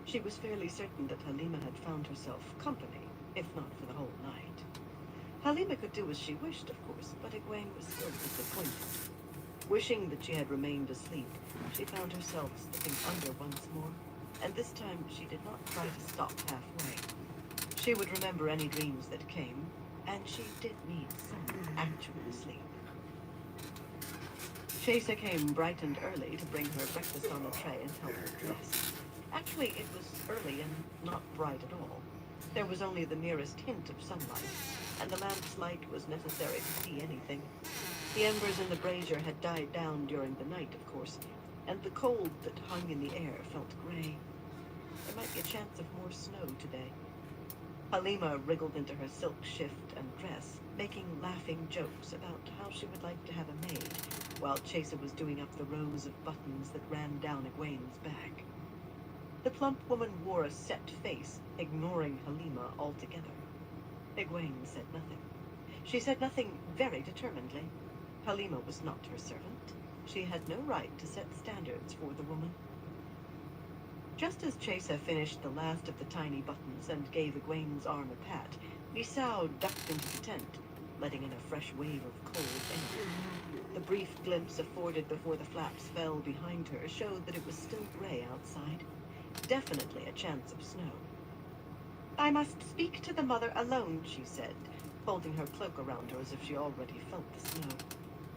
She was fairly certain that Halima had found herself company, if not for the whole night. Halima could do as she wished, of course, but Egwene was still disappointed. Wishing that she had remained asleep, she found herself slipping under once more, and this time she did not try to stop halfway. She would remember any dreams that came, and she did need some actual sleep. Chaser came bright and early to bring her breakfast on a tray and help her dress. Actually, it was early and not bright at all. There was only the merest hint of sunlight, and the lamp's light was necessary to see anything. The embers in the brazier had died down during the night, of course, and the cold that hung in the air felt gray. There might be a chance of more snow today. Halima wriggled into her silk shift and dress, making laughing jokes about how she would like to have a maid, while Chaser was doing up the rows of buttons that ran down Egwene's back. The plump woman wore a set face, ignoring Halima altogether. Egwene said nothing. She said nothing very determinedly. Halima was not her servant. She had no right to set standards for the woman. Just as Chaser finished the last of the tiny buttons and gave Egwene's arm a pat, Misao ducked into the tent, letting in a fresh wave of cold air. The brief glimpse afforded before the flaps fell behind her showed that it was still gray outside. Definitely a chance of snow. "I must speak to the mother alone," she said, folding her cloak around her as if she already felt the snow.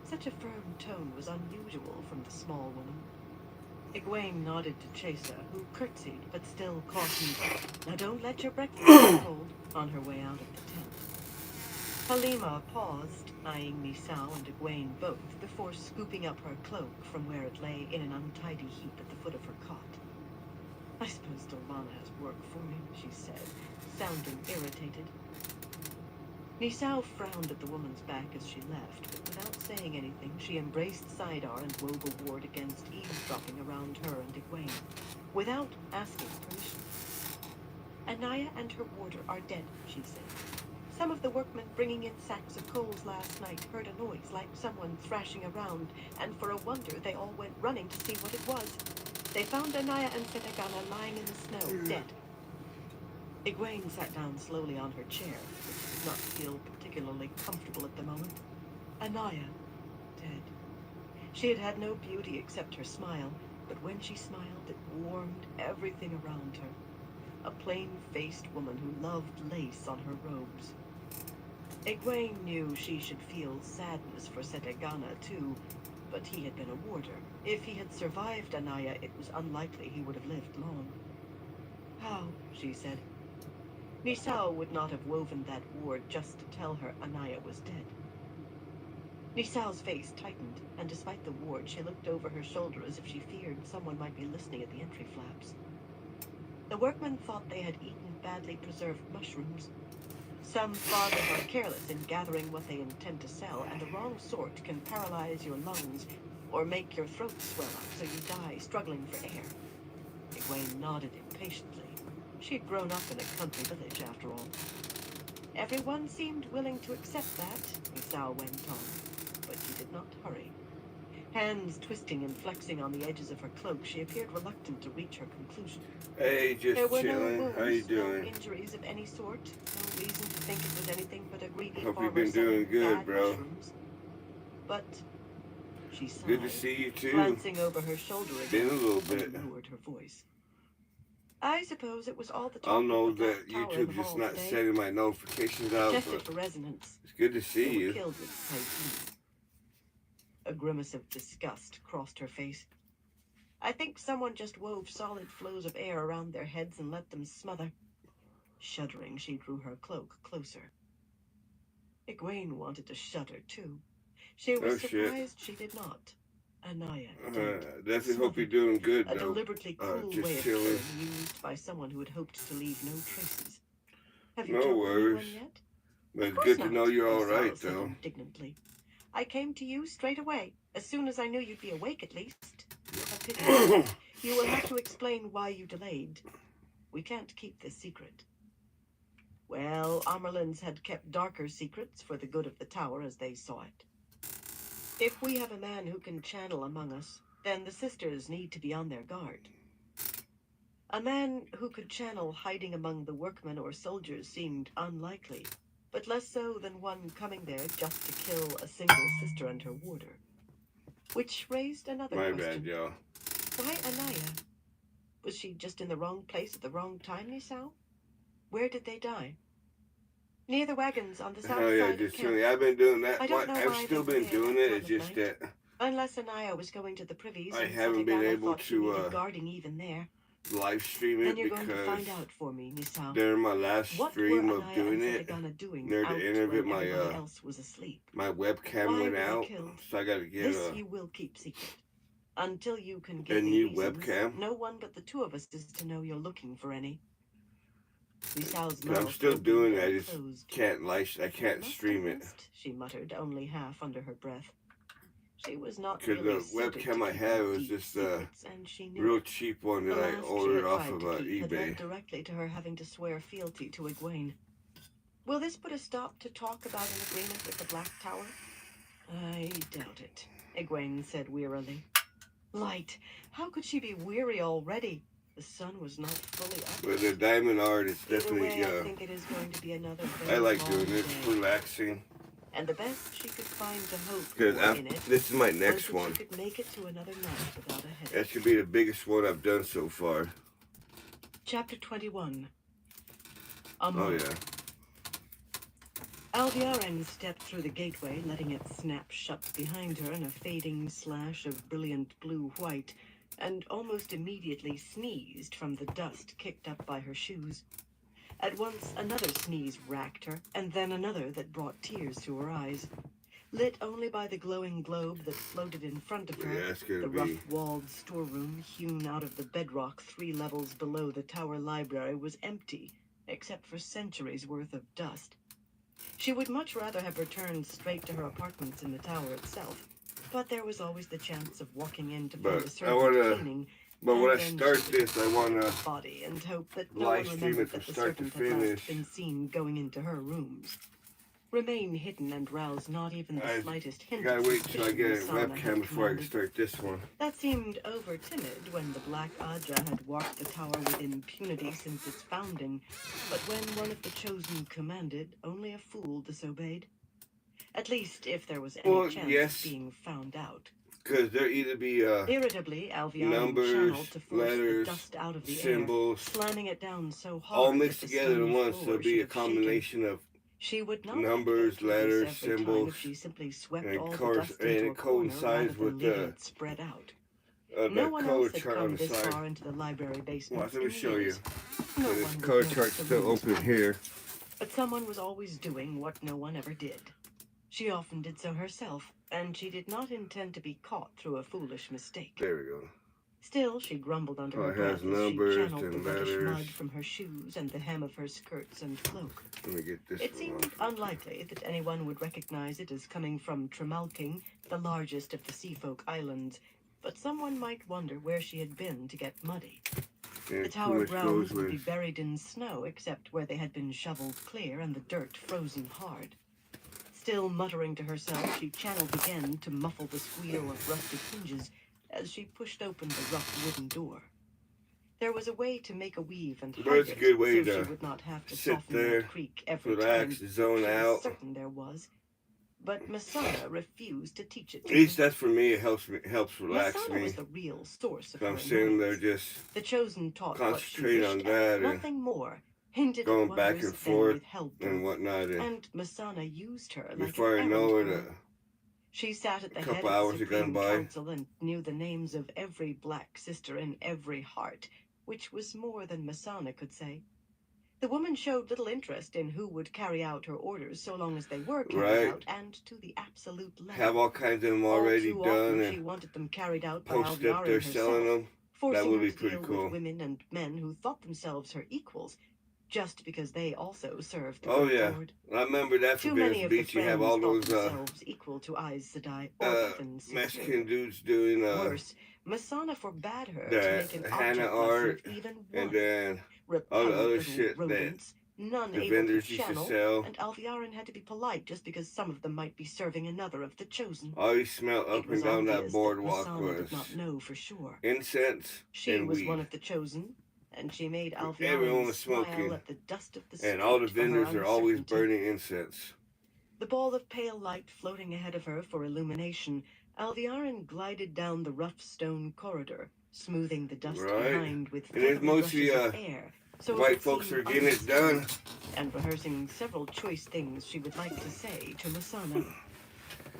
Such a firm tone was unusual from the small woman. Egwene nodded to Chaser, who curtsied but still cautioned, "Now don't let your breakfast get cold," on her way out of the tent. Halima paused, eyeing Misao and Egwene both, before scooping up her cloak from where it lay in an untidy heap at the foot of her cot. "I suppose Dolvana has work for me," she said, sounding irritated. Nisao frowned at the woman's back as she left, but without saying anything, she embraced Sidar and wove a ward against eavesdropping around her and Egwene, without asking permission. Anaya and her warder are dead, she said. Some of the workmen bringing in sacks of coals last night heard a noise like someone thrashing around, and for a wonder they all went running to see what it was. They found Anaya and Setagana lying in the snow, dead. Egwene sat down slowly on her chair, which did not feel particularly comfortable at the moment. Anaya, dead. She had had no beauty except her smile, but when she smiled, it warmed everything around her. A plain-faced woman who loved lace on her robes. Egwene knew she should feel sadness for Setagana, too, but he had been a warder. If he had survived Anaya, it was unlikely he would have lived long. How, she said. Nisao would not have woven that ward just to tell her Anaya was dead. Nisao's face tightened, and despite the ward, she looked over her shoulder as if she feared someone might be listening at the entry flaps. The workmen thought they had eaten badly preserved mushrooms. Some fathers are careless in gathering what they intend to sell, and the wrong sort can paralyze your lungs or make your throat swell up so you die struggling for air. Egwene nodded impatiently. She'd grown up in a country village, after all. Everyone seemed willing to accept that, Nisao went on, but she did not hurry. Hands twisting and flexing on the edges of her cloak, she appeared reluctant to reach her conclusion. Hey, just There were chilling. no wounds, How you no doing? injuries of any sort, no reason to think it was anything but a greedy Hope farmer you've been selling doing good, bad bro. mushrooms. But she sighed, Good to see you too. glancing over her shoulder again, Been a little bit. and lowered her voice. I suppose it was all the I'll talk know of the that black tower in the YouTube's just hall not today. setting my notifications out, Tested but for resonance. it's good to They see were you. killed with Typhoon. A grimace of disgust crossed her face. I think someone just wove solid flows of air around their heads and let them smother. Shuddering, she drew her cloak closer. Egwene wanted to shudder, too. She was surprised she did not. Anaya dead. Definitely hope you're doing good, A though. deliberately cruel Just way of chilling. killing used by someone who had hoped to leave no traces. Have you No told anyone worries. yet? But Of it's course good to not, know you're all Nisao right, said though. indignantly. I came to you straight away, as soon as I knew you'd be awake at least. A pity. You will have to explain why you delayed. We can't keep this secret. Well, Amerlins had kept darker secrets for the good of the tower as they saw it. If we have a man who can channel among us, then the sisters need to be on their guard. A man who could channel hiding among the workmen or soldiers seemed unlikely, but less so than one coming there just to kill a single sister and her warder. Which raised another My question. bad, y'all. Why Anaya? Was she just in the wrong place at the wrong time, Nisao? Where did they die? Near the wagons on the south Hell yeah, side of just camp. chilling. I've been doing that. I don't know I've why still they were been there doing that it. time It's of just night. that Unless Anaya was going to the privies I and haven't been Setagana able thought she to, needed guarding even there. live stream Then it you're going to because find out for me, Misao. during my last What stream were of Anaya doing and it, Setagana doing near out the end of it, when everybody else was asleep? my webcam Why went were they out, killed? so I gotta get This you will keep secret. Until you can give a me new reasons, webcam. no one but the two of us is to know you're looking for any. Misao's 'Cause I'm mouth still opened doing it. I and just closed. I can't Must stream have it. missed, she muttered, only half under her breath. She was not Because really the suited webcam to I keeping had was deep just a secrets, and she knew real it. cheap one The that I last she ordered had off tried of to keep had led eBay. directly to her having to swear fealty to Egwene. Will this put a stop to talk about an agreement with the Black Tower? I doubt it, Egwene said wearily. Light, how could she be weary already? The sun was not fully up. But the diamond art is Either definitely, way, I think it is going to be another I very like long doing it. day. It's relaxing. And the best she could find to hope Because for in it this is my was next that one. she could make it to another night without a headache. That should be the biggest one I've done so far. Chapter 21. Oh yeah. Alviaren stepped through the gateway, letting it snap shut behind her in a fading slash of brilliant blue-white, and almost immediately sneezed from the dust kicked up by her shoes. At once, another sneeze racked her, and then another that brought tears to her eyes. Lit only by the glowing globe that floated in front of her, Yeah, it's gonna the be. rough-walled storeroom hewn out of the bedrock 3 levels below the tower library was empty, except for centuries' worth of dust. She would much rather have returned straight to her apartments in the tower itself, but there was always the chance of walking in to find a servant cleaning. But when I start this, I want to body and hope that no live one stream remembered it from that the start to servant had last finish. been seen going into her rooms. Remain hidden and rouse not even the slightest hint gotta of wait till I get a suspicion, Masana webcam had before I can commanded. start this one. That seemed over timid when the Black Aja had walked the tower with impunity since its founding, but when one of the chosen commanded, only a fool disobeyed. At least if there was any chance of being found out. Because there either be irritably, Alviarin numbers, channeled to force letters, the dust out of the symbols, air, slamming it down so hard all mixed that the together in stone one, so floor it'll be should a have shaken. combination of She would not numbers, have letters, this every symbols, time if she simply swept and all the course, dust and into a it corner coincides rather than with leaving it spread out. the No one color else had chart on come the this side. far into the library basement. Watch, let me show you. years. No So this one color would notice chart's the still rooms open here. But someone was always doing what no one ever did. She often did so herself, and she did not intend to be caught through a foolish mistake. There we go. Still, she grumbled under her it breath has as she numbers channeled the and reddish letters. mud from her shoes and the hem of her skirts and cloak. Let me get this It one seemed off. unlikely that anyone would recognize it as coming from Tremalking, the largest of the Seafolk Islands, but someone might wonder where she had been to get muddy. And The tower grounds would be with buried in snow except where they had been shoveled clear and the dirt frozen hard. Still muttering to herself, she channeled again to muffle the squeal of rusted hinges as she pushed open the rough wooden door. There was a way to make a weave and hide it's a good way so to she would not have to sit soften there, that creak every relax, time. zone She was out. certain there was, but Masana refused to teach it At to least her. that's for me. It helps relax Masana me. was the real source of So her I'm sitting there annoyance. just The chosen taught what she concentrating wished on at, that and nothing more. Hinted going at back wonders, and then forth withheld them. and whatnot. And Masana used her like Before an I know errand it, girl. She sat at the a head couple of hours the had gone Supreme by. Council and knew the names of every black sister in every heart, which was more than Masana could say. The woman showed little interest in who would carry out her orders so long as they were carried out, and to the absolute letter. Have all kinds of them All already too done often, she and wanted them carried out by posted up there Alviarin selling herself, them. forcing That would her be to pretty deal cool. with women and men who thought themselves her equals, just because they also served the Oh good yeah, Lord. I remember that Too from many Venice of the Beach. You have friends all thought those themselves equal to Eyes Sedai, or even Mexican superior. dudes doing Worse, Masana forbade her to the make an Hannah object lesson art of even and one. then all the Repellent other little shit that rodents, none the able vendors to used to channel, sell. and Alviarin had to be polite just because some of them might be serving another of the chosen. All you smell It up was and down that obvious boardwalk that Masana was did not know for sure. incense She and was weed. one of the chosen, and she made Everyone Alviarin was smile smoking, at the dust of the and all the street for her vendors are always uncertainty. burning incense. The ball of pale light floating ahead of her for illumination, Alviarin glided down the rough stone corridor, smoothing the dust behind with And it's feathery mostly brushes of air, so white it folks seemed are getting it undisturbed, done. and rehearsing several choice things she would like to say to Masana.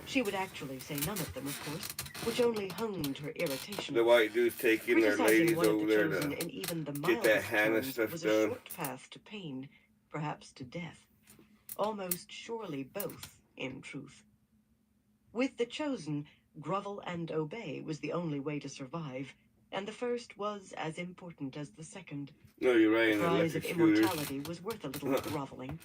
She would actually say none of them, of course, which only honed her irritation. The white dudes taking their Criticizing ladies one of over the there chosen to in even the get that mildest Hannah terms stuff was a done. short path to pain, perhaps to death. Almost surely both, in truth. With the chosen, grovel and obey was the only way to survive, and the first was as important as the second. No, you're right. The In prize electric of scooters. immortality was worth a little groveling.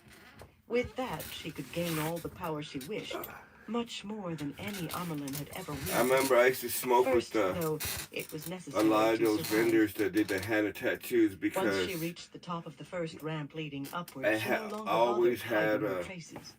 With that, she could gain all the power she wished, much more than any Amelin had ever wielded. I remember I used to smoke First, with though, it was a necessary lot of to those survive. vendors that did the Hannah tattoos Once because she reached the top of the first ramp leading upward, I she no longer always bothered hiding had her traces.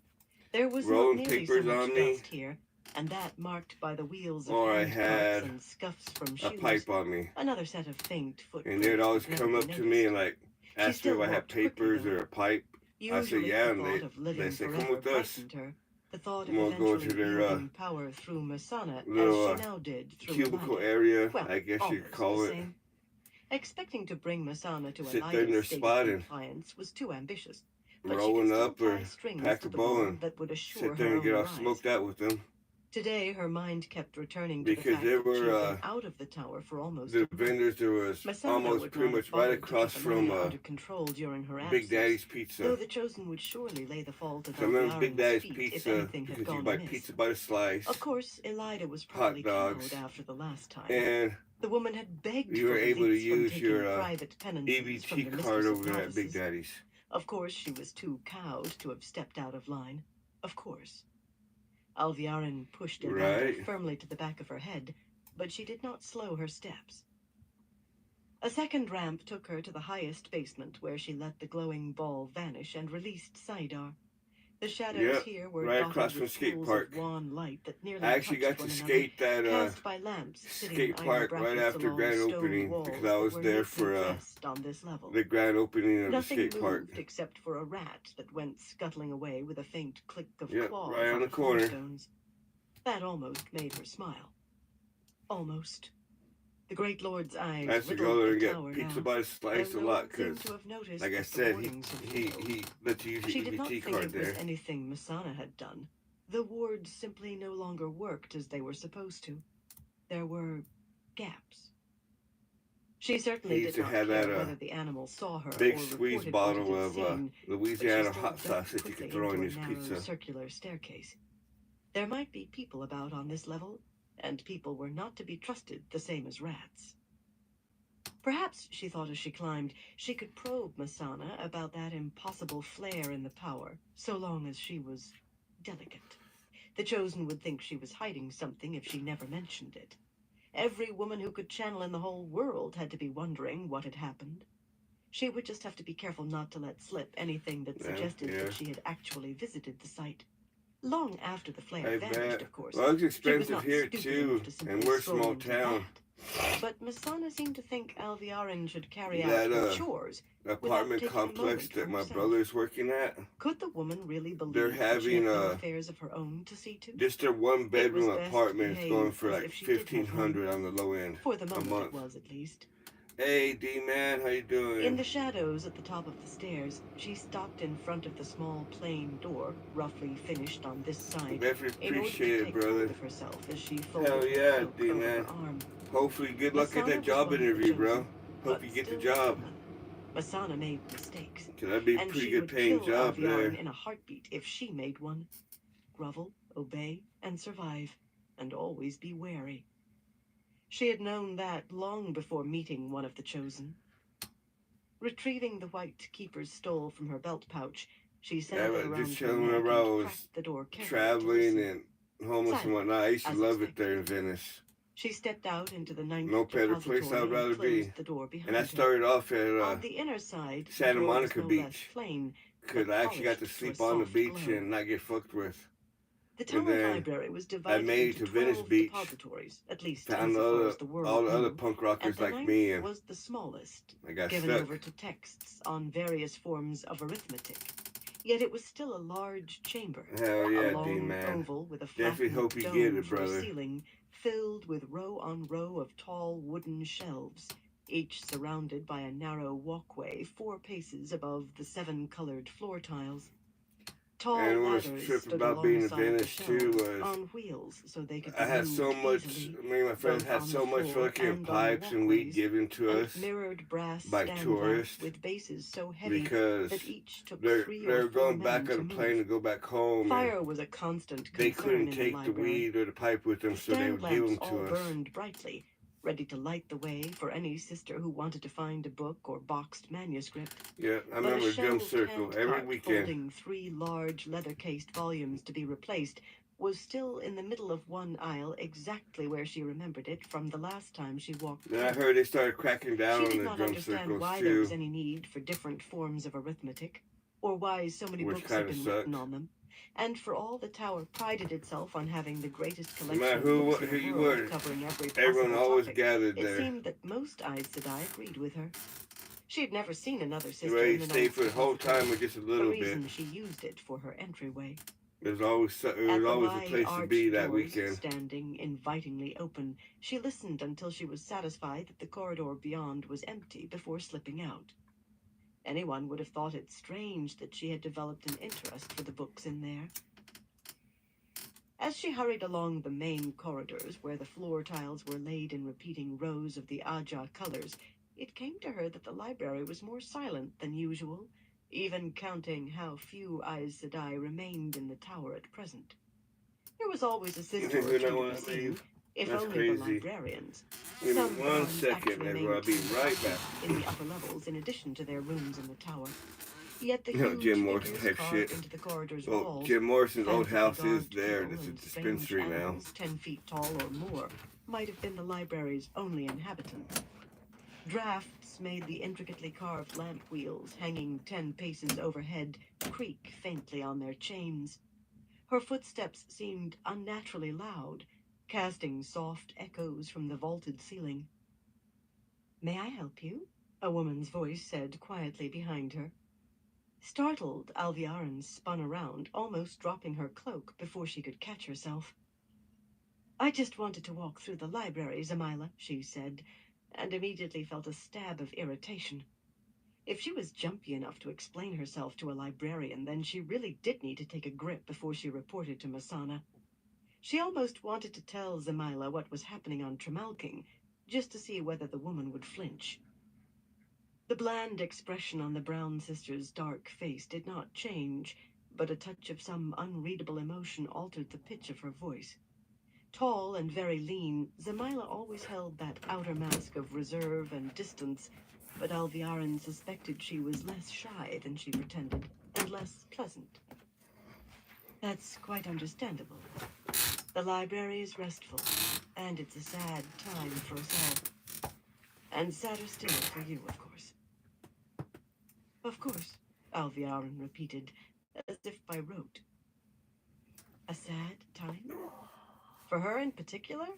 There was not rolling nearly so papers much on me, dust here, and that marked by the wheels of or I hand had cuffs and scuffs from a shoes. pipe on me. Another set of faint footprints. And they'd always that never come up been to me and noticed. like ask me if I had papers or a pipe. I said, Usually, yeah, the and thought of living they said, come forever with us. frightened her. The thought of And we'll go eventually to their wielding power through Masana, little as she now did through cubicle Elida. area, Well, I guess you almost could call the it. same. Expecting to bring Masana to Sit there in their Elida's state spot of and compliance was too ambitious. But rolling she could up still or tie strings pack to a the bow bow and that would assure sit there her and get own all rise. smoked out with them. Today, her mind kept returning to the Because fact there that she had were been out of the tower for almost the a month. vendors, there was Masana almost would pretty not much have right bothered to across keep from Elida under control during her Big absence, Daddy's though Pizza. the chosen would surely lay the fault at So I remember Big Alviarin's Daddy's feet if Pizza anything had because you gone buy amiss. pizza by the slice, Of course, Elida was hot probably dogs, cowed after the last time. and The woman had begged you were for able to release from use taking your private penances from the EBT card mistress of over there at Big novices. Daddy's. Of course, she was too cowed to have stepped out of line. Of course. Alviarin pushed a ladder Right. firmly to the back of her head, but she did not slow her steps. A second ramp took her to the highest basement, where she let the glowing ball vanish and released Saidar. The shadows here were right dotted across from with skate pools park. of wan light that nearly I actually got touched to one skate another, that cast by lamps sitting skate in iron park right brackets after along grand stoned opening walls because I that was were there neatly for dressed on this level. the grand opening of Nothing the skate park. moved except for a rat that went scuttling away with a faint click of Yep, claws right on the the corner. flagstones. That almost made her smile. Almost. The Great Lord's eyes I have to go riddled there the and get tower pizza now, by the slice though a no lot one seemed because, to have noticed like I that the said, wardings had he failed. lets you use She your did not EBT think card it was there. anything Masana had done. The wards simply no longer worked as they were supposed to. There were gaps. She certainly did not care whether the animal saw her big or squeeze reported bottle what it had of seen, Louisiana but she hot still sauce ducked that you quickly can throw in into a this narrow pizza. circular staircase. There might be people about on this level, and people were not to be trusted the same as rats. Perhaps, she thought as she climbed, she could probe Masana about that impossible flare in the power, so long as she was delicate. The Chosen would think she was hiding something if she never mentioned it. Every woman who could channel in the whole world had to be wondering what had happened. She would just have to be careful not to let slip anything that suggested that she had actually visited the site. Long after the flare vanished, of course. Well, it's She was expensive not here stupid too, enough to simply and we're a stroll small into town. that. But Masana seemed to think Alviarin should carry out her chores apartment without taking a complex moment for that my herself. brother's working at. Could the woman really believe They're that she had having no affairs of her own to see to? just their one It was bedroom best to apartment is going behave for as like if she did have none. $1,500 on the low end For the a moment month. it was, at least. Hey, D-Man, how you doing? In the shadows at the top of the stairs, she stopped in front of the small plain door, roughly finished on this side, Definitely in order to appreciate it, take brother. hold of herself as she folded Hell her yeah, cloak over D-man. her arm. Hopefully, good luck at Masana that was job one of the interview, bro. chosen, Hope but you get the still job. human. Masana made mistakes, Cause that'd be a and pretty she good would paying kill job Alviarin there. in a heartbeat if she made one. Grovel, obey, and survive, and always be wary. She had known that long before meeting one of the chosen. Retrieving the white keeper's stole from her belt pouch, she sat it around just her telling neck whenever I and was cracked the door carefully traveling to and homeless and whatnot, I used to as love it expected. there in Venice. She stepped out into the ninth No better depository place I'd rather and closed be. the door behind And I her. started off On at the inner side, the Santa door was Monica no less Beach. plain, Because but I actually got to polished to a sleep on the soft beach glow. and not get fucked with. The And tower then library was I divided made it into to Venice 12 Beach. depositories, at least Found insofar as the all world the other knew, punk and rockers the like ninth me, and was the smallest, I got given stuck. over to texts on various forms of arithmetic. Yet it was still a large chamber, Hell yeah, a long D-man. oval with a Definitely flattened hope you dome get it, for a brother. ceiling, filled with row on row of tall wooden shelves, each surrounded by a narrow walkway 4 paces above the 7-colored floor tiles. Tall And what was ladders trip stood about being in alongside the Venice too shelves, was on wheels so they could be I had so moved much, easily, me and my friends both had on so the much floor fucking and on the pipes and weed walkways, given to and us mirrored brass by stand tourists lamps with bases so heavy because that each took they're 3 or they're 4 going men back on to a plane move. to go back home, and Fire was a constant they concern couldn't in the take the library. weed or the pipe with them, The so they stand would give lamps them all to us. burned brightly, ready to light the way for any sister who wanted to find a book or boxed manuscript. Yeah, I But a remember Drum shelved Circle hand every cart weekend. holding 3 large leather-cased volumes to be replaced was still in the middle of one aisle, exactly where she remembered it from the last time she walked Then I through. heard they started cracking down She on did the not drum understand circles why there was too, any need for different forms of arithmetic, or why so many which books had kind of been sucked. written on them. And for all the tower prided itself on having the greatest No collection matter of who books in you the world, were, covering every everyone possible always topic, gathered it there. seemed that most Aes Sedai agreed with her. She had never seen another sister Ready in to the stay ninth for the whole depository, time or just a a little bit. reason she used it for her entryway. There's always At a the place to be high-arched that doors, weekend. standing invitingly open, she listened until she was satisfied that the corridor beyond was empty before slipping out. Anyone would have thought it strange that she had developed an interest for the books in there. As she hurried along the main corridors, where the floor tiles were laid in repeating rows of the Aja colors, it came to her that the library was more silent than usual, even counting how few Aes Sedai remained in the tower at present. There was always a sister or two to be seen, if That's only crazy. the librarians. Give me Some 1 ones second, actually everyone. I'll be maintained right back. in the upper levels in addition to their rooms in the tower. Yet the You know, huge Jim Morrison figures type carved shit. into the corridor's Well, walls, Jim Morrison's old fancifully house is garbed there. people It's a and strange dispensary now. animals 10 feet tall or more, might have been the library's only inhabitant. Drafts made the intricately carved lamp wheels hanging 10 paces overhead creak faintly on their chains. Her footsteps seemed unnaturally loud, casting soft echoes from the vaulted ceiling. "May I help you?" a woman's voice said quietly behind her. Startled, Alviarin spun around, almost dropping her cloak before she could catch herself. "I just wanted to walk through the library, Zamila," she said, and immediately felt a stab of irritation. If she was jumpy enough to explain herself to a librarian, then she really did need to take a grip before she reported to Masana. She almost wanted to tell Zamila what was happening on Tremalking, just to see whether the woman would flinch. The bland expression on the Brown sisters' dark face did not change, but a touch of some unreadable emotion altered the pitch of her voice. Tall and very lean, Zamila always held that outer mask of reserve and distance, but Alviarin suspected she was less shy than she pretended, and less pleasant. "That's quite understandable. The library is restful, and it's a sad time for us all. And sadder still for you, of course." "Of course," Alviarin repeated, as if by rote. "A sad time? For her in particular?"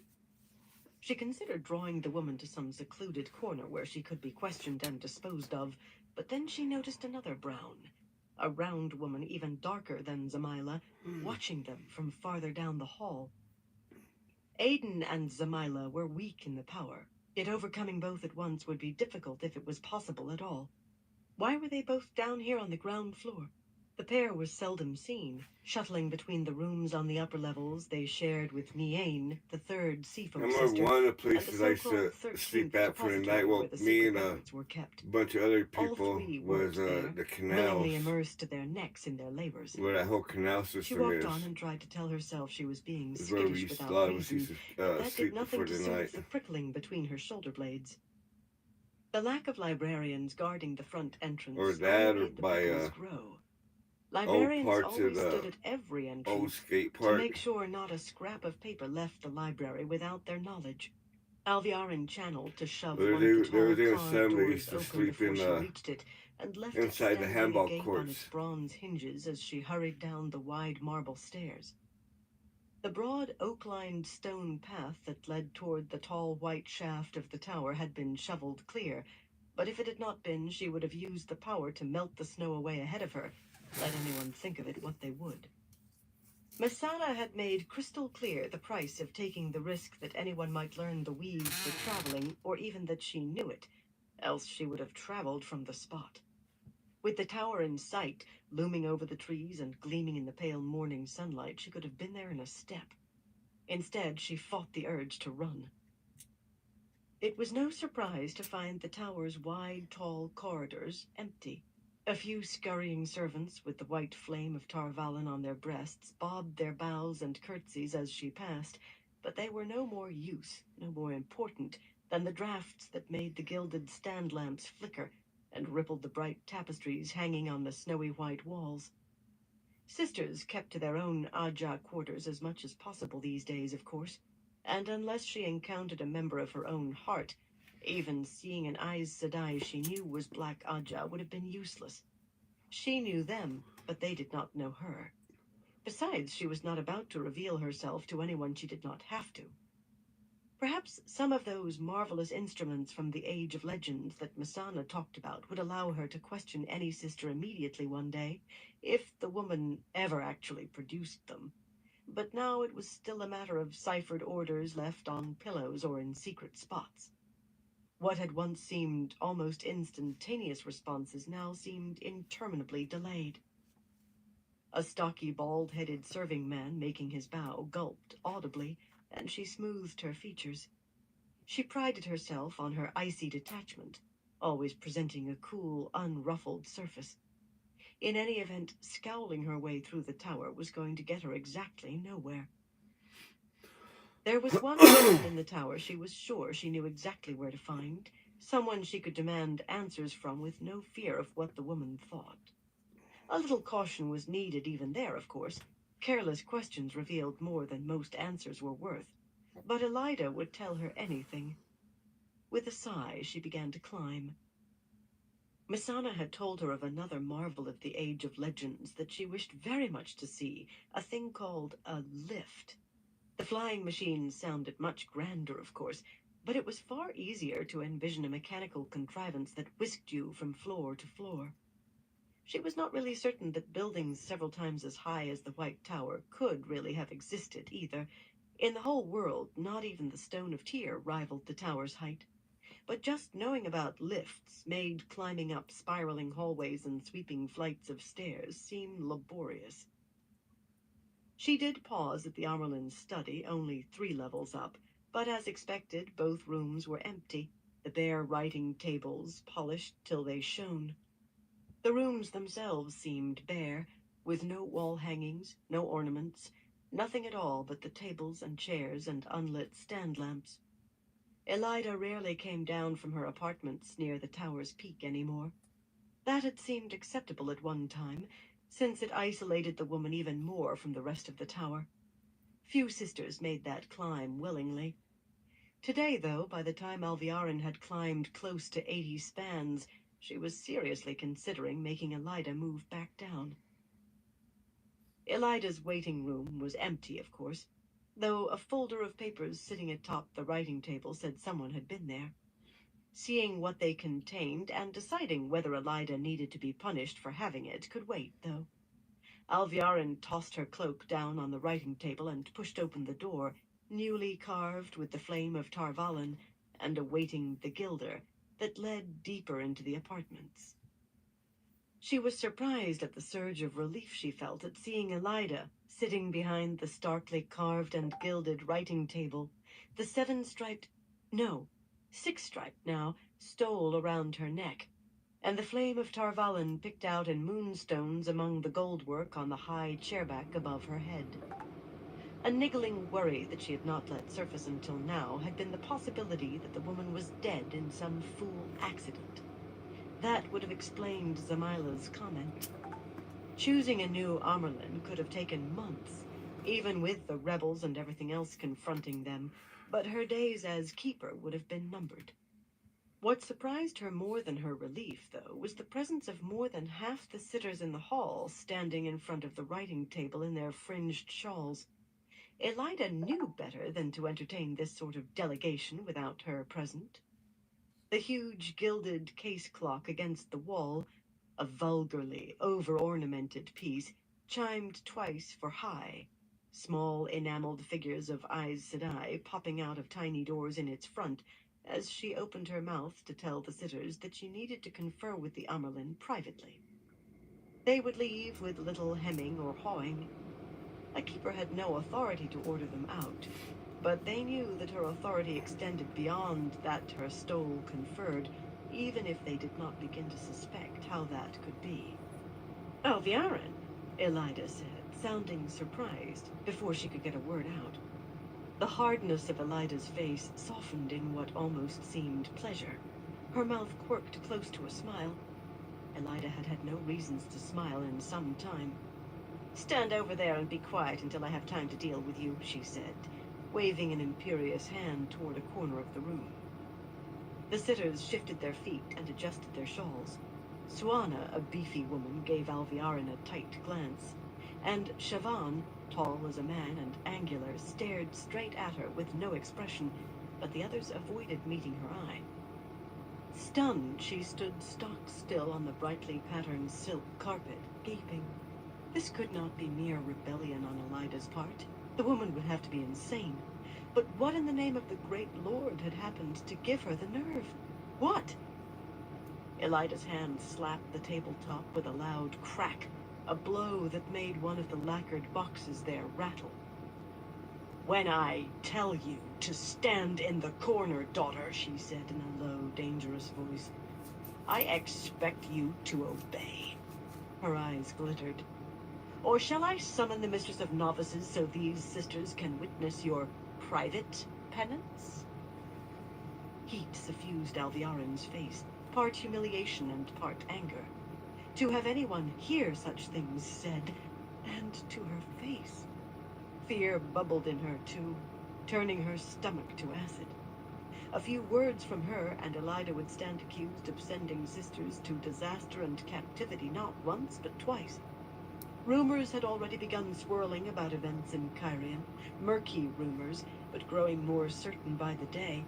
She considered drawing the woman to some secluded corner where she could be questioned and disposed of, but then she noticed another Brown, a round woman even darker than Zamila, watching them from farther down the hall. Aiden and Zamila were weak in the power, yet overcoming both at once would be difficult if it was possible at all. Why were they both down here on the ground floor? The pair was seldom seen, shuttling between the rooms on the upper levels they shared with Niane, the third Seafolk I'm sister, one of the and the places I used so-called to 13th sleep at for the depository night. Well, where the me secret and records were kept. bunch of other All people three was worked there, the willingly canals, immersed to their necks in their labors. where that whole canal She system walked is. on and tried to tell herself she was being Is where we skittish used, a without lot of us reason, used but to that did sleep nothing before to the soothe night. the prickling between her shoulder blades. The lack of librarians guarding the front entrance Or only that, or made the by prickles grow. old Librarians parts of always the stood at every old entrance skate to park. make sure not a scrap of paper left the library without their knowledge. Alviarin channeled to shove one of the There tall was even carved some that doors used to open sleep before in she reached it, and left it inside the standing handball agape on its courts. bronze hinges as she hurried down the wide marble stairs. The broad oak-lined stone path that led toward the tall white shaft of the tower had been shoveled clear, but if it had not been, she would have used the power to melt the snow away ahead of her, let anyone think of it what they would. Masana had made crystal clear the price of taking the risk that anyone might learn the weave for traveling, or even that she knew it, else she would have traveled from the spot. With the tower in sight, looming over the trees and gleaming in the pale morning sunlight, she could have been there in a step. Instead, she fought the urge to run. It was no surprise to find the tower's wide, tall corridors empty. A few scurrying servants with the white flame of Tarvalin on their breasts bobbed their bows and curtsies as she passed, but they were no more use, no more important, than the drafts that made the gilded stand lamps flicker and rippled the bright tapestries hanging on the snowy white walls. Sisters kept to their own Aja quarters as much as possible these days, of course, and unless she encountered a member of her own heart, even seeing an Aes Sedai she knew was Black Aja would have been useless. She knew them, but they did not know her. Besides, she was not about to reveal herself to anyone she did not have to. Perhaps some of those marvelous instruments from the Age of Legends that Masana talked about would allow her to question any sister immediately one day, if the woman ever actually produced them. But now it was still a matter of ciphered orders left on pillows or in secret spots. What had once seemed almost instantaneous responses now seemed interminably delayed. A stocky, bald-headed serving man making his bow gulped audibly, and she smoothed her features. She prided herself on her icy detachment, always presenting a cool, unruffled surface. In any event, scowling her way through the tower was going to get her exactly nowhere. There was one person in the tower she was sure she knew exactly where to find, someone she could demand answers from with no fear of what the woman thought. A little caution was needed even there, of course. Careless questions revealed more than most answers were worth. But Elida would tell her anything. With a sigh, she began to climb. Messana had told her of another marvel of the Age of Legends that she wished very much to see, a thing called a lift. The flying machines sounded much grander, of course, but it was far easier to envision a mechanical contrivance that whisked you from floor to floor. She was not really certain that buildings several times as high as the White Tower could really have existed either. In the whole world, not even the Stone of Tyr rivaled the tower's height. But just knowing about lifts made climbing up spiraling hallways and sweeping flights of stairs seem laborious. She did pause at the Amerlin's study, only 3 levels up, but as expected, both rooms were empty, the bare writing tables polished till they shone. The rooms themselves seemed bare, with no wall hangings, no ornaments, nothing at all but the tables and chairs and unlit stand lamps. Elida rarely came down from her apartments near the tower's peak anymore. That had seemed acceptable at one time, since it isolated the woman even more from the rest of the tower. Few sisters made that climb willingly. Today, though, by the time Alviarin had climbed close to 80 spans, she was seriously considering making Elida move back down. Elida's waiting room was empty, of course, though a folder of papers sitting atop the writing table said someone had been there. Seeing what they contained and deciding whether Elida needed to be punished for having it could wait, though. Alviarin tossed her cloak down on the writing table and pushed open the door, newly carved with the flame of Tarvalin and awaiting the gilder, that led deeper into the apartments. She was surprised at the surge of relief she felt at seeing Elida sitting behind the starkly carved and gilded writing table, the 7-striped, no, 6-striped now, stole around her neck, and the flame of Tarvalin picked out in moonstones among the goldwork on the high chairback above her head. A niggling worry that she had not let surface until now had been the possibility that the woman was dead in some fool accident. That would have explained Zamila's comment. Choosing a new Amerlin could have taken months, even with the rebels and everything else confronting them, but her days as keeper would have been numbered. What surprised her more than her relief, though, was the presence of more than half the sitters in the hall standing in front of the writing table in their fringed shawls. Elida knew better than to entertain this sort of delegation without her present. The huge gilded case clock against the wall, a vulgarly over-ornamented piece, chimed twice for high, small enameled figures of Aes Sedai popping out of tiny doors in its front as she opened her mouth to tell the sitters that she needed to confer with the Amerlin privately. They would leave with little hemming or hawing. A keeper had no authority to order them out, but they knew that her authority extended beyond that her stole conferred, even if they did not begin to suspect how that could be. Alviarin, Elida said, sounding surprised before she could get a word out. The hardness of Elida's face softened in what almost seemed pleasure. Her mouth quirked close to a smile. Elida had had no reasons to smile in some time. "Stand over there and be quiet until I have time to deal with you," she said, waving an imperious hand toward a corner of the room. The sitters shifted their feet and adjusted their shawls. Suana, a beefy woman, gave Alviarin a tight glance, and Shavan, tall as a man and angular, stared straight at her with no expression, but the others avoided meeting her eye. Stunned, she stood stock still on the brightly patterned silk carpet, gaping. This could not be mere rebellion on Elida's part. The woman would have to be insane. But what in the name of the great Lord had happened to give her the nerve? What? Elida's hand slapped the tabletop with a loud crack, a blow that made one of the lacquered boxes there rattle. "When I tell you to stand in the corner, daughter," she said in a low, dangerous voice, "I expect you to obey." Her eyes glittered. "Or shall I summon the Mistress of Novices so these sisters can witness your private penance?" Heat suffused Alviarin's face, part humiliation and part anger. To have anyone hear such things said, and to her face. Fear bubbled in her, too, turning her stomach to acid. A few words from her, and Elida would stand accused of sending sisters to disaster and captivity not once, but twice. Rumors had already begun swirling about events in Kyrian, murky rumors, but growing more certain by the day.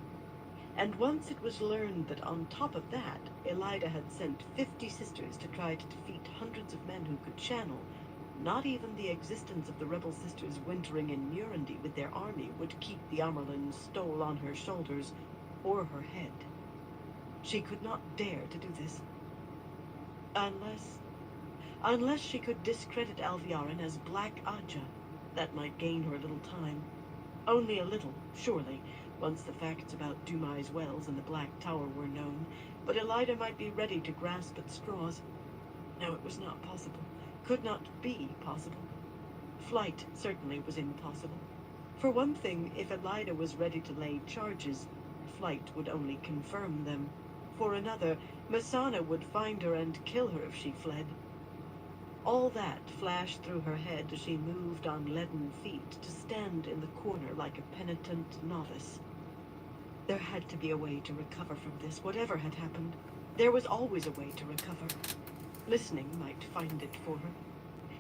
And once it was learned that on top of that, Elida had sent 50 sisters to try to defeat hundreds of men who could channel, not even the existence of the rebel sisters wintering in Murandy with their army would keep the Amerlin's stole on her shoulders or her head. She could not dare to do this. Unless she could discredit Alviarin as Black Aja. That might gain her a little time. Only a little, surely, once the facts about Dumai's wells and the Black Tower were known, but Elida might be ready to grasp at straws. No, it was not possible. Could not be possible. Flight certainly was impossible. For one thing, if Elida was ready to lay charges, flight would only confirm them. For another, Masana would find her and kill her if she fled. All that flashed through her head as she moved on leaden feet to stand in the corner like a penitent novice. There had to be a way to recover from this, whatever had happened. There was always a way to recover. Listening might find it for her.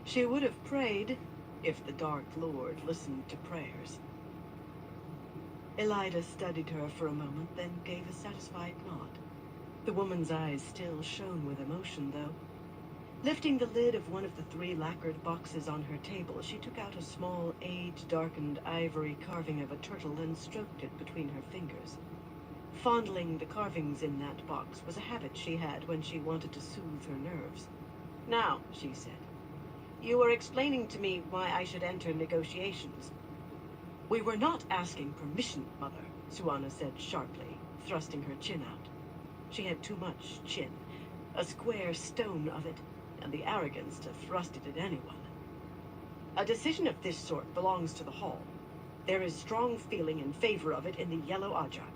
She would have prayed, if the Dark Lord listened to prayers. Elida studied her for a moment, then gave a satisfied nod. The woman's eyes still shone with emotion, though. Lifting the lid of one of the 3 lacquered boxes on her table, she took out a small, age-darkened ivory carving of a turtle and stroked it between her fingers. Fondling the carvings in that box was a habit she had when she wanted to soothe her nerves. "Now," she said, "you were explaining to me why I should enter negotiations." "We were not asking permission, Mother," Suana said sharply, thrusting her chin out. She had too much chin, a square stone of it, and the arrogance to thrust it at anyone. "A decision of this sort belongs to the Hall. There is strong feeling in favor of it in the Yellow Aja,"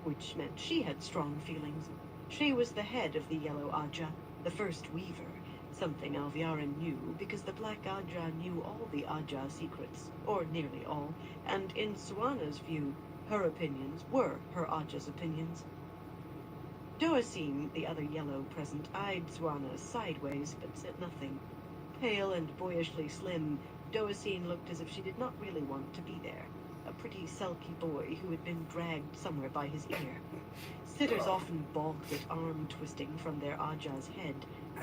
which meant she had strong feelings. She was the head of the Yellow Aja, the first weaver, something Alviarin knew because the Black Aja knew all the Aja secrets, or nearly all, and in Suana's view, her opinions were her Aja's opinions. Doacine, the other yellow present, eyed Suana sideways, but said nothing. Pale and boyishly slim, Doacine looked as if she did not really want to be there. A pretty sulky boy who had been dragged somewhere by his ear. Sitters often balked at arm twisting from their Aja's head,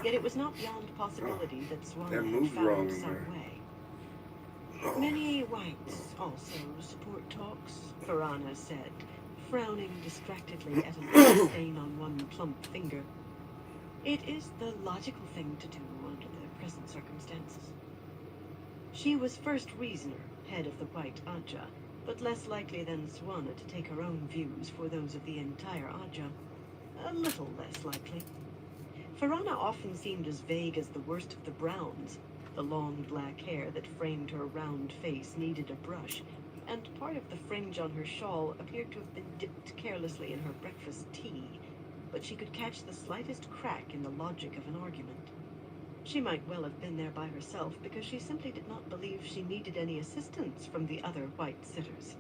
yet it was not beyond possibility that Suana had found some way. "Many whites also support talks," Farana said, frowning distractedly at a little stain on one plump finger. "It is the logical thing to do under the present circumstances." She was first reasoner, head of the White Aja, but less likely than Suana to take her own views for those of the entire Aja. A little less likely. Farana often seemed as vague as the worst of the Browns. The long black hair that framed her round face needed a brush, and part of the fringe on her shawl appeared to have been dipped carelessly in her breakfast tea, but she could catch the slightest crack in the logic of an argument. She might well have been there by herself because she simply did not believe she needed any assistance from the other white sitters.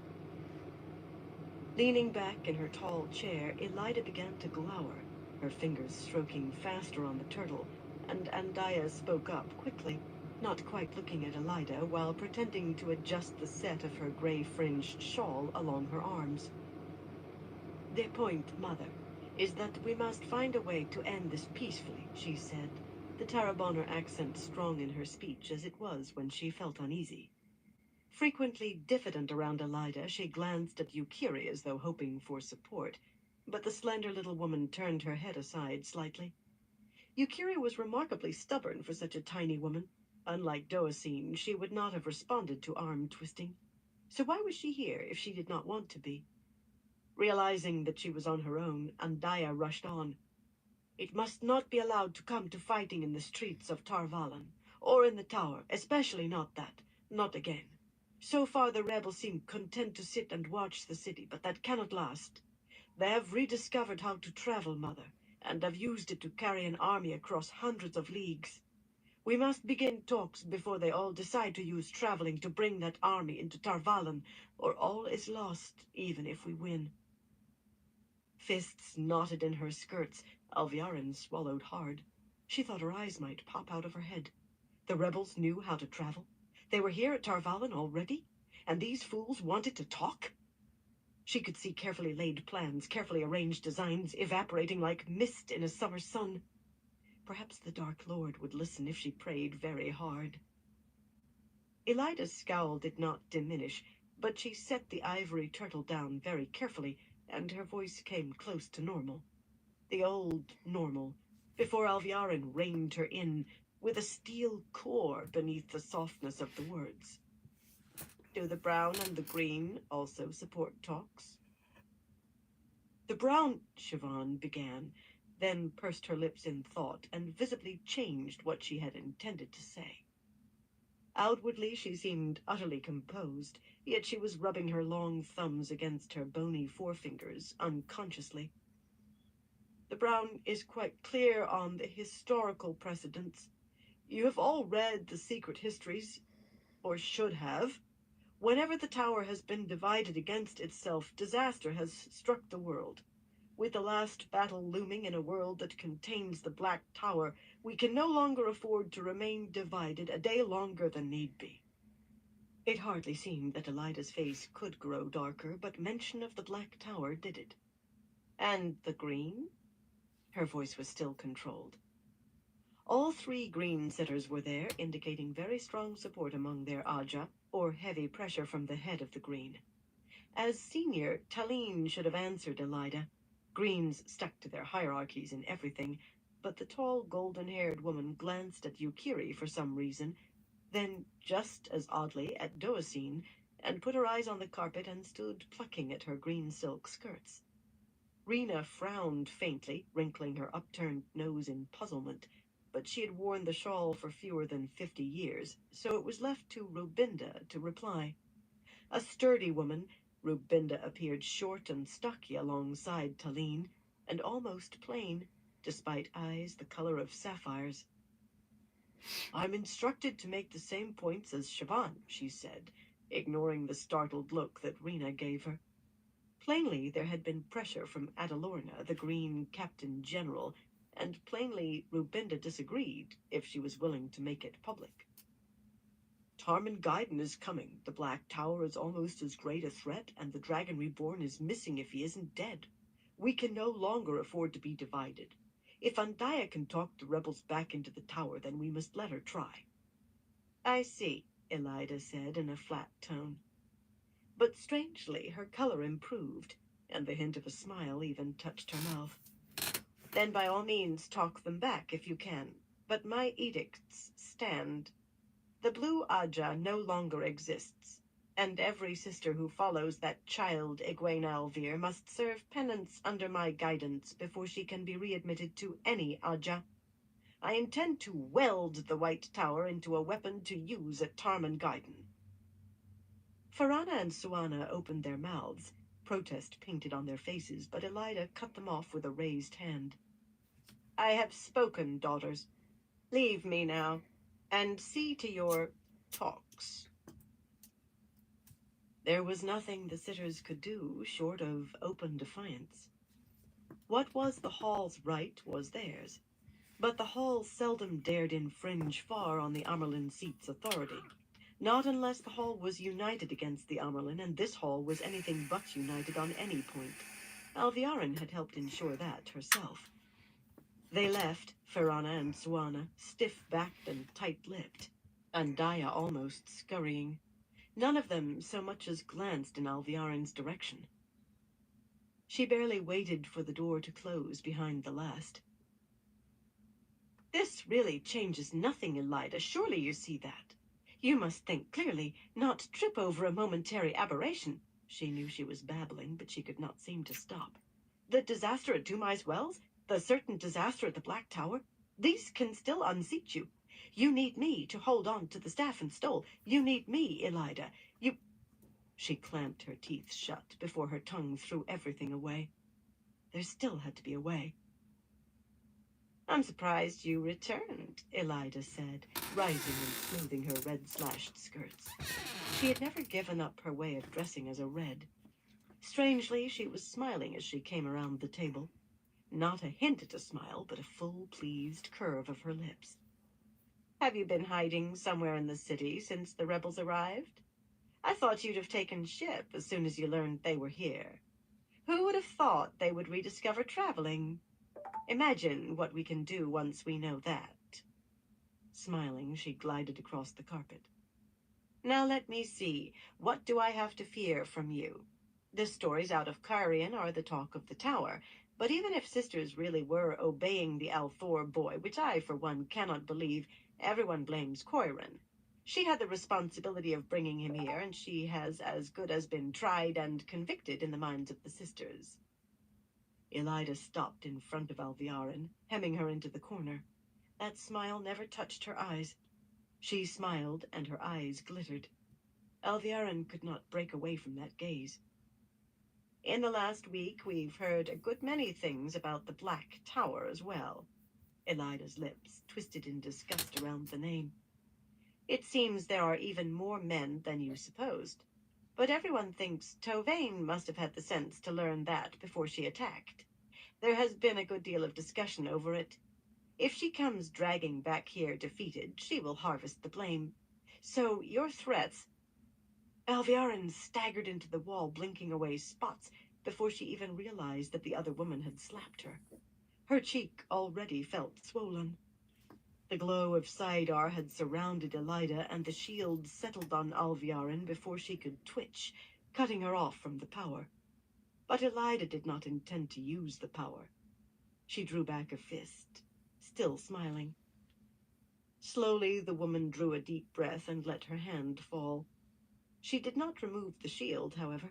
Leaning back in her tall chair, Elida began to glower, her fingers stroking faster on the turtle, and Andaya spoke up quickly, not quite looking at Elida while pretending to adjust the set of her gray-fringed shawl along her arms. "The point, Mother, is that we must find a way to end this peacefully," she said, the Tarraboner accent strong in her speech as it was when she felt uneasy. Frequently diffident around Elida, she glanced at Yukiri as though hoping for support, but the slender little woman turned her head aside slightly. Yukiri was remarkably stubborn for such a tiny woman. Unlike Doacine, she would not have responded to arm twisting. So why was she here if she did not want to be? Realizing that she was on her own, Andaya rushed on. "It must not be allowed to come to fighting in the streets of Tarvalan, or in the tower, especially not that. Not again. So far the rebels seem content to sit and watch the city, but that cannot last. They have rediscovered how to travel, Mother. and have used it to carry an army across hundreds of leagues. We must begin talks before they all decide to use traveling to bring that army into Tarvalon, or all is lost, even if we win." Fists knotted in her skirts. Alviarin swallowed hard. She thought her eyes might pop out of her head. The rebels knew how to travel. They were here at Tarvalon already, and these fools wanted to talk? She could see carefully laid plans, carefully arranged designs, evaporating like mist in a summer sun. Perhaps the Dark Lord would listen if she prayed very hard. Elida's scowl did not diminish, but she set the ivory turtle down very carefully, and her voice came close to normal. The old normal, before Alviarin reined her in, with a steel core beneath the softness of the words. "Do the brown and the green also support talks?" "The brown," Siobhan began, then pursed her lips in thought and visibly changed what she had intended to say. Outwardly she seemed utterly composed, yet she was rubbing her long thumbs against her bony forefingers unconsciously. "The brown is quite clear on the historical precedents. You have all read the secret histories, or should have. Whenever the tower has been divided against itself, disaster has struck the world. With the last battle looming in a world that contains the Black Tower, we can no longer afford to remain divided a day longer than need be." It hardly seemed that Elida's face could grow darker, but mention of the Black Tower did it. "And the green?" Her voice was still controlled. All three green sitters were there, indicating very strong support among their Aja, or heavy pressure from the head of the green. As senior, Taline should have answered Elida. Greens stuck to their hierarchies in everything, but the tall, golden-haired woman glanced at Yukiri for some reason, then, just as oddly, at Doacine, and put her eyes on the carpet and stood plucking at her green silk skirts. Rena frowned faintly, wrinkling her upturned nose in puzzlement, but she had worn the shawl for fewer than 50 years, so it was left to Rubinda to reply. A sturdy woman, Rubinda appeared short and stocky alongside Taline, and almost plain, despite eyes the color of sapphires. "I'm instructed to make the same points as Siobhan," she said, ignoring the startled look that Rena gave her. Plainly there had been pressure from Adalorna, the Green Captain General, and plainly Rubinda disagreed, if she was willing to make it public. "Tarman Gaiden is coming. The Black Tower is almost as great a threat, and the Dragon Reborn is missing if he isn't dead. We can no longer afford to be divided. If Andaya can talk the rebels back into the tower, then we must let her try." "I see," Elida said in a flat tone. But strangely, her color improved, and the hint of a smile even touched her mouth. "Then by all means talk them back if you can, but my edicts stand. The Blue Aja no longer exists, and every sister who follows that child Egwene Alvir must serve penance under my guidance before she can be readmitted to any Aja. I intend to weld the White Tower into a weapon to use at Tarman Gaiden." Farana and Suana opened their mouths, protest painted on their faces, but Elida cut them off with a raised hand. "I have spoken, daughters. Leave me now, and see to your talks." There was nothing the sitters could do short of open defiance. What was the Hall's right was theirs, but the Hall seldom dared infringe far on the Amerlin seat's authority. Not unless the Hall was united against the Amerlin, and this Hall was anything but united on any point. Alviarin had helped ensure that herself. They left, Farana and Suana, stiff-backed and tight-lipped, Andaya almost scurrying. None of them so much as glanced in Alviarin's direction. She barely waited for the door to close behind the last. "This really changes nothing, Elida. Surely you see that. You must think clearly, not trip over a momentary aberration." She knew she was babbling, but she could not seem to stop. "The disaster at Dumai's Wells, the certain disaster at the Black Tower, these can still unseat you. You need me to hold on to the staff and stole. You need me, Elida. You..." She clamped her teeth shut before her tongue threw everything away. There still had to be a way. I'm surprised you returned, Elida said, rising and smoothing her red-slashed skirts. She had never given up her way of dressing as a red. Strangely, she was smiling as she came around the table. Not a hint at a smile, but a full, pleased curve of her lips. Have you been hiding somewhere in the city since the rebels arrived? I thought you'd have taken ship as soon as you learned they were here. Who would have thought they would rediscover traveling? Imagine what we can do once we know that. Smiling, she glided across the carpet. Now let me see. What do I have to fear from you? The stories out of Carian are the talk of the tower, but even if sisters really were obeying the Althor boy, which I, for one, cannot believe, everyone blames Coiran. She had the responsibility of bringing him here, and she has as good as been tried and convicted in the minds of the sisters. Elida stopped in front of Alviarin, hemming her into the corner. That smile never touched her eyes. She smiled, and her eyes glittered. Alviarin could not break away from that gaze. In the last week, we've heard a good many things about the Black Tower as well. Elida's lips twisted in disgust around the name. It seems there are even more men than you supposed. But everyone thinks Tovane must have had the sense to learn that before she attacked. There has been a good deal of discussion over it. If she comes dragging back here defeated, she will harvest the blame. So your threats... Alviarin staggered into the wall, blinking away spots before she even realized that the other woman had slapped her. Her cheek already felt swollen. The glow of Saidar had surrounded Elida, and the shield settled on Alviarin before she could twitch, cutting her off from the power. But Elida did not intend to use the power. She drew back a fist, still smiling. Slowly, the woman drew a deep breath and let her hand fall. She did not remove the shield, however.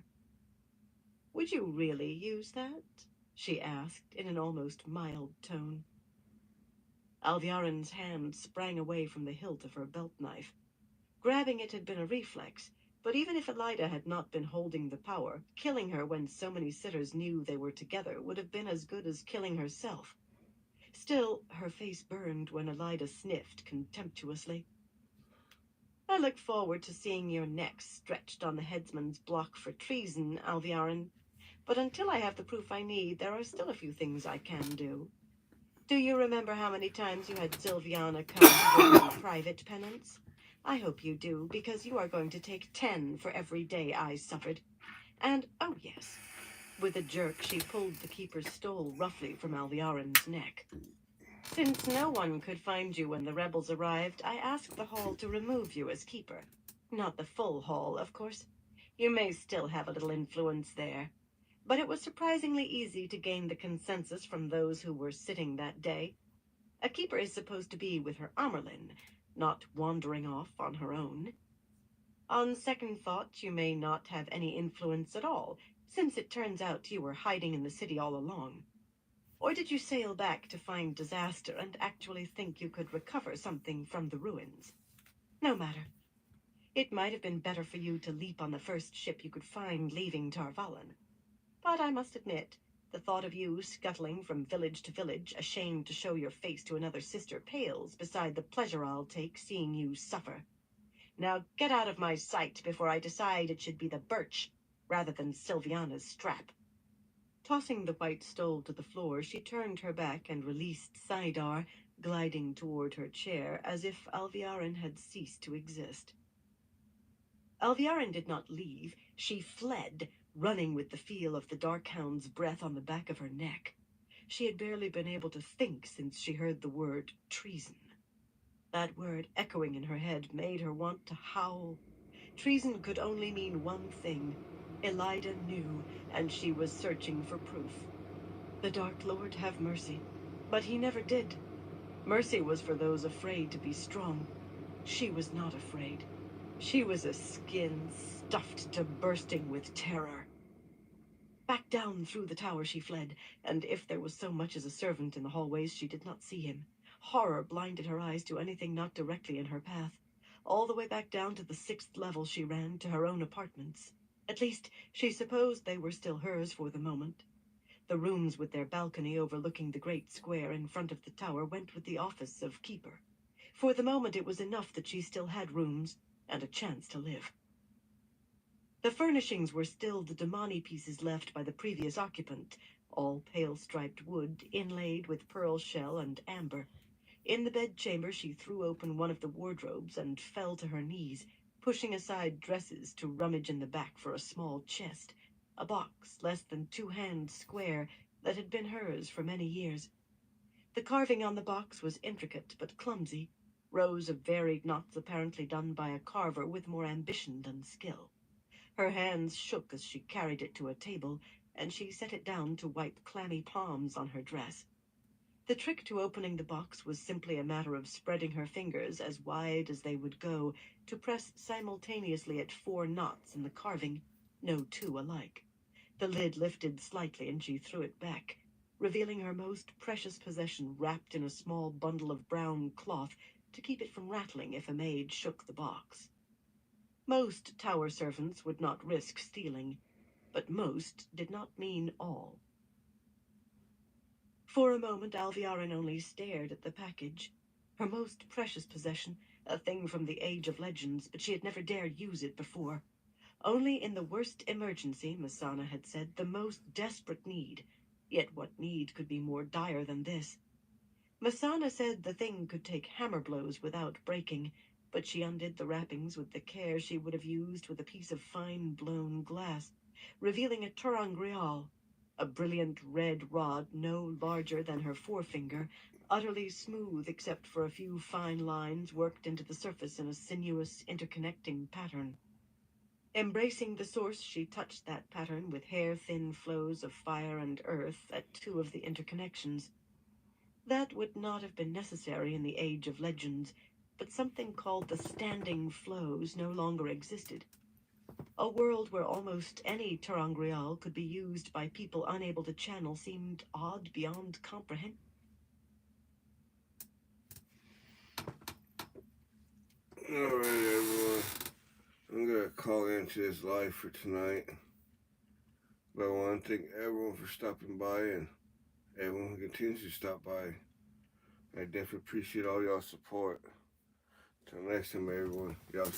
Would you really use that? She asked in an almost mild tone. Alviarin's hand sprang away from the hilt of her belt knife. Grabbing it had been a reflex, but even if Elida had not been holding the power, killing her when so many sitters knew they were together would have been as good as killing herself. Still, her face burned when Elida sniffed contemptuously. I look forward to seeing your neck stretched on the headsman's block for treason, Alviarin. But until I have the proof I need, there are still a few things I can do. Do you remember how many times you had Sylviana come to give me private penance? I hope you do, because you are going to take 10 for every day I suffered. And, oh yes. With a jerk, she pulled the keeper's stole roughly from Alviarin's neck. Since no one could find you when the rebels arrived, I asked the hall to remove you as keeper. Not the full hall, of course. You may still have a little influence there. But it was surprisingly easy to gain the consensus from those who were sitting that day. A keeper is supposed to be with her Amerlin, not wandering off on her own. On second thought, you may not have any influence at all, since it turns out you were hiding in the city all along. Or did you sail back to find disaster and actually think you could recover something from the ruins? No matter. It might have been better for you to leap on the first ship you could find leaving Tarvalon. But I must admit, the thought of you scuttling from village to village, ashamed to show your face to another sister, pales beside the pleasure I'll take seeing you suffer. Now get out of my sight before I decide it should be the birch rather than Sylviana's strap. Tossing the white stole to the floor, she turned her back and released Saidar, gliding toward her chair as if Alviarin had ceased to exist. Alviarin did not leave. She fled, running with the feel of the dark hound's breath on the back of her neck. She had barely been able to think since she heard the word treason. That word echoing in her head made her want to howl. Treason could only mean one thing. Elida knew, and she was searching for proof. The Dark Lord have mercy. But he never did. Mercy was for those afraid to be strong. She was not afraid. She was a skin stuffed to bursting with terror. Back down through the tower she fled, and if there was so much as a servant in the hallways, she did not see him. Horror blinded her eyes to anything not directly in her path. All the way back down to the 6th level she ran, to her own apartments. At least, she supposed they were still hers for the moment. The rooms with their balcony overlooking the great square in front of the tower went with the office of keeper. For the moment it was enough that she still had rooms and a chance to live. The furnishings were still the Damani pieces left by the previous occupant, all pale striped wood, inlaid with pearl shell and amber. In the bedchamber she threw open one of the wardrobes and fell to her knees, pushing aside dresses to rummage in the back for a small chest, a box less than 2 hands square that had been hers for many years. The carving on the box was intricate but clumsy, rows of varied knots apparently done by a carver with more ambition than skill. Her hands shook as she carried it to a table, and she set it down to wipe clammy palms on her dress. The trick to opening the box was simply a matter of spreading her fingers as wide as they would go to press simultaneously at 4 knots in the carving, no 2 alike. The lid lifted slightly and she threw it back, revealing her most precious possession wrapped in a small bundle of brown cloth to keep it from rattling if a maid shook the box. Most tower servants would not risk stealing, but most did not mean all. For a moment, Alviarin only stared at the package. Her most precious possession, a thing from the age of legends, but she had never dared use it before. Only in the worst emergency, Masana had said, the most desperate need. Yet what need could be more dire than this? Masana said the thing could take hammer blows without breaking, but she undid the wrappings with the care she would have used with a piece of fine-blown glass, revealing a turangrial, a brilliant red rod no larger than her forefinger, utterly smooth except for a few fine lines worked into the surface in a sinuous, interconnecting pattern. Embracing the source, she touched that pattern with hair-thin flows of fire and earth at 2 of the interconnections. That would not have been necessary in the age of legends, but something called the standing flows no longer existed. A world where almost any turangrial could be used by people unable to channel seemed odd beyond comprehension. Alright, everyone. I'm going to call into this live for tonight. But I want to thank everyone for stopping by and everyone who continues to stop by. I definitely appreciate all y'all's support. Till next time, everyone. Y'all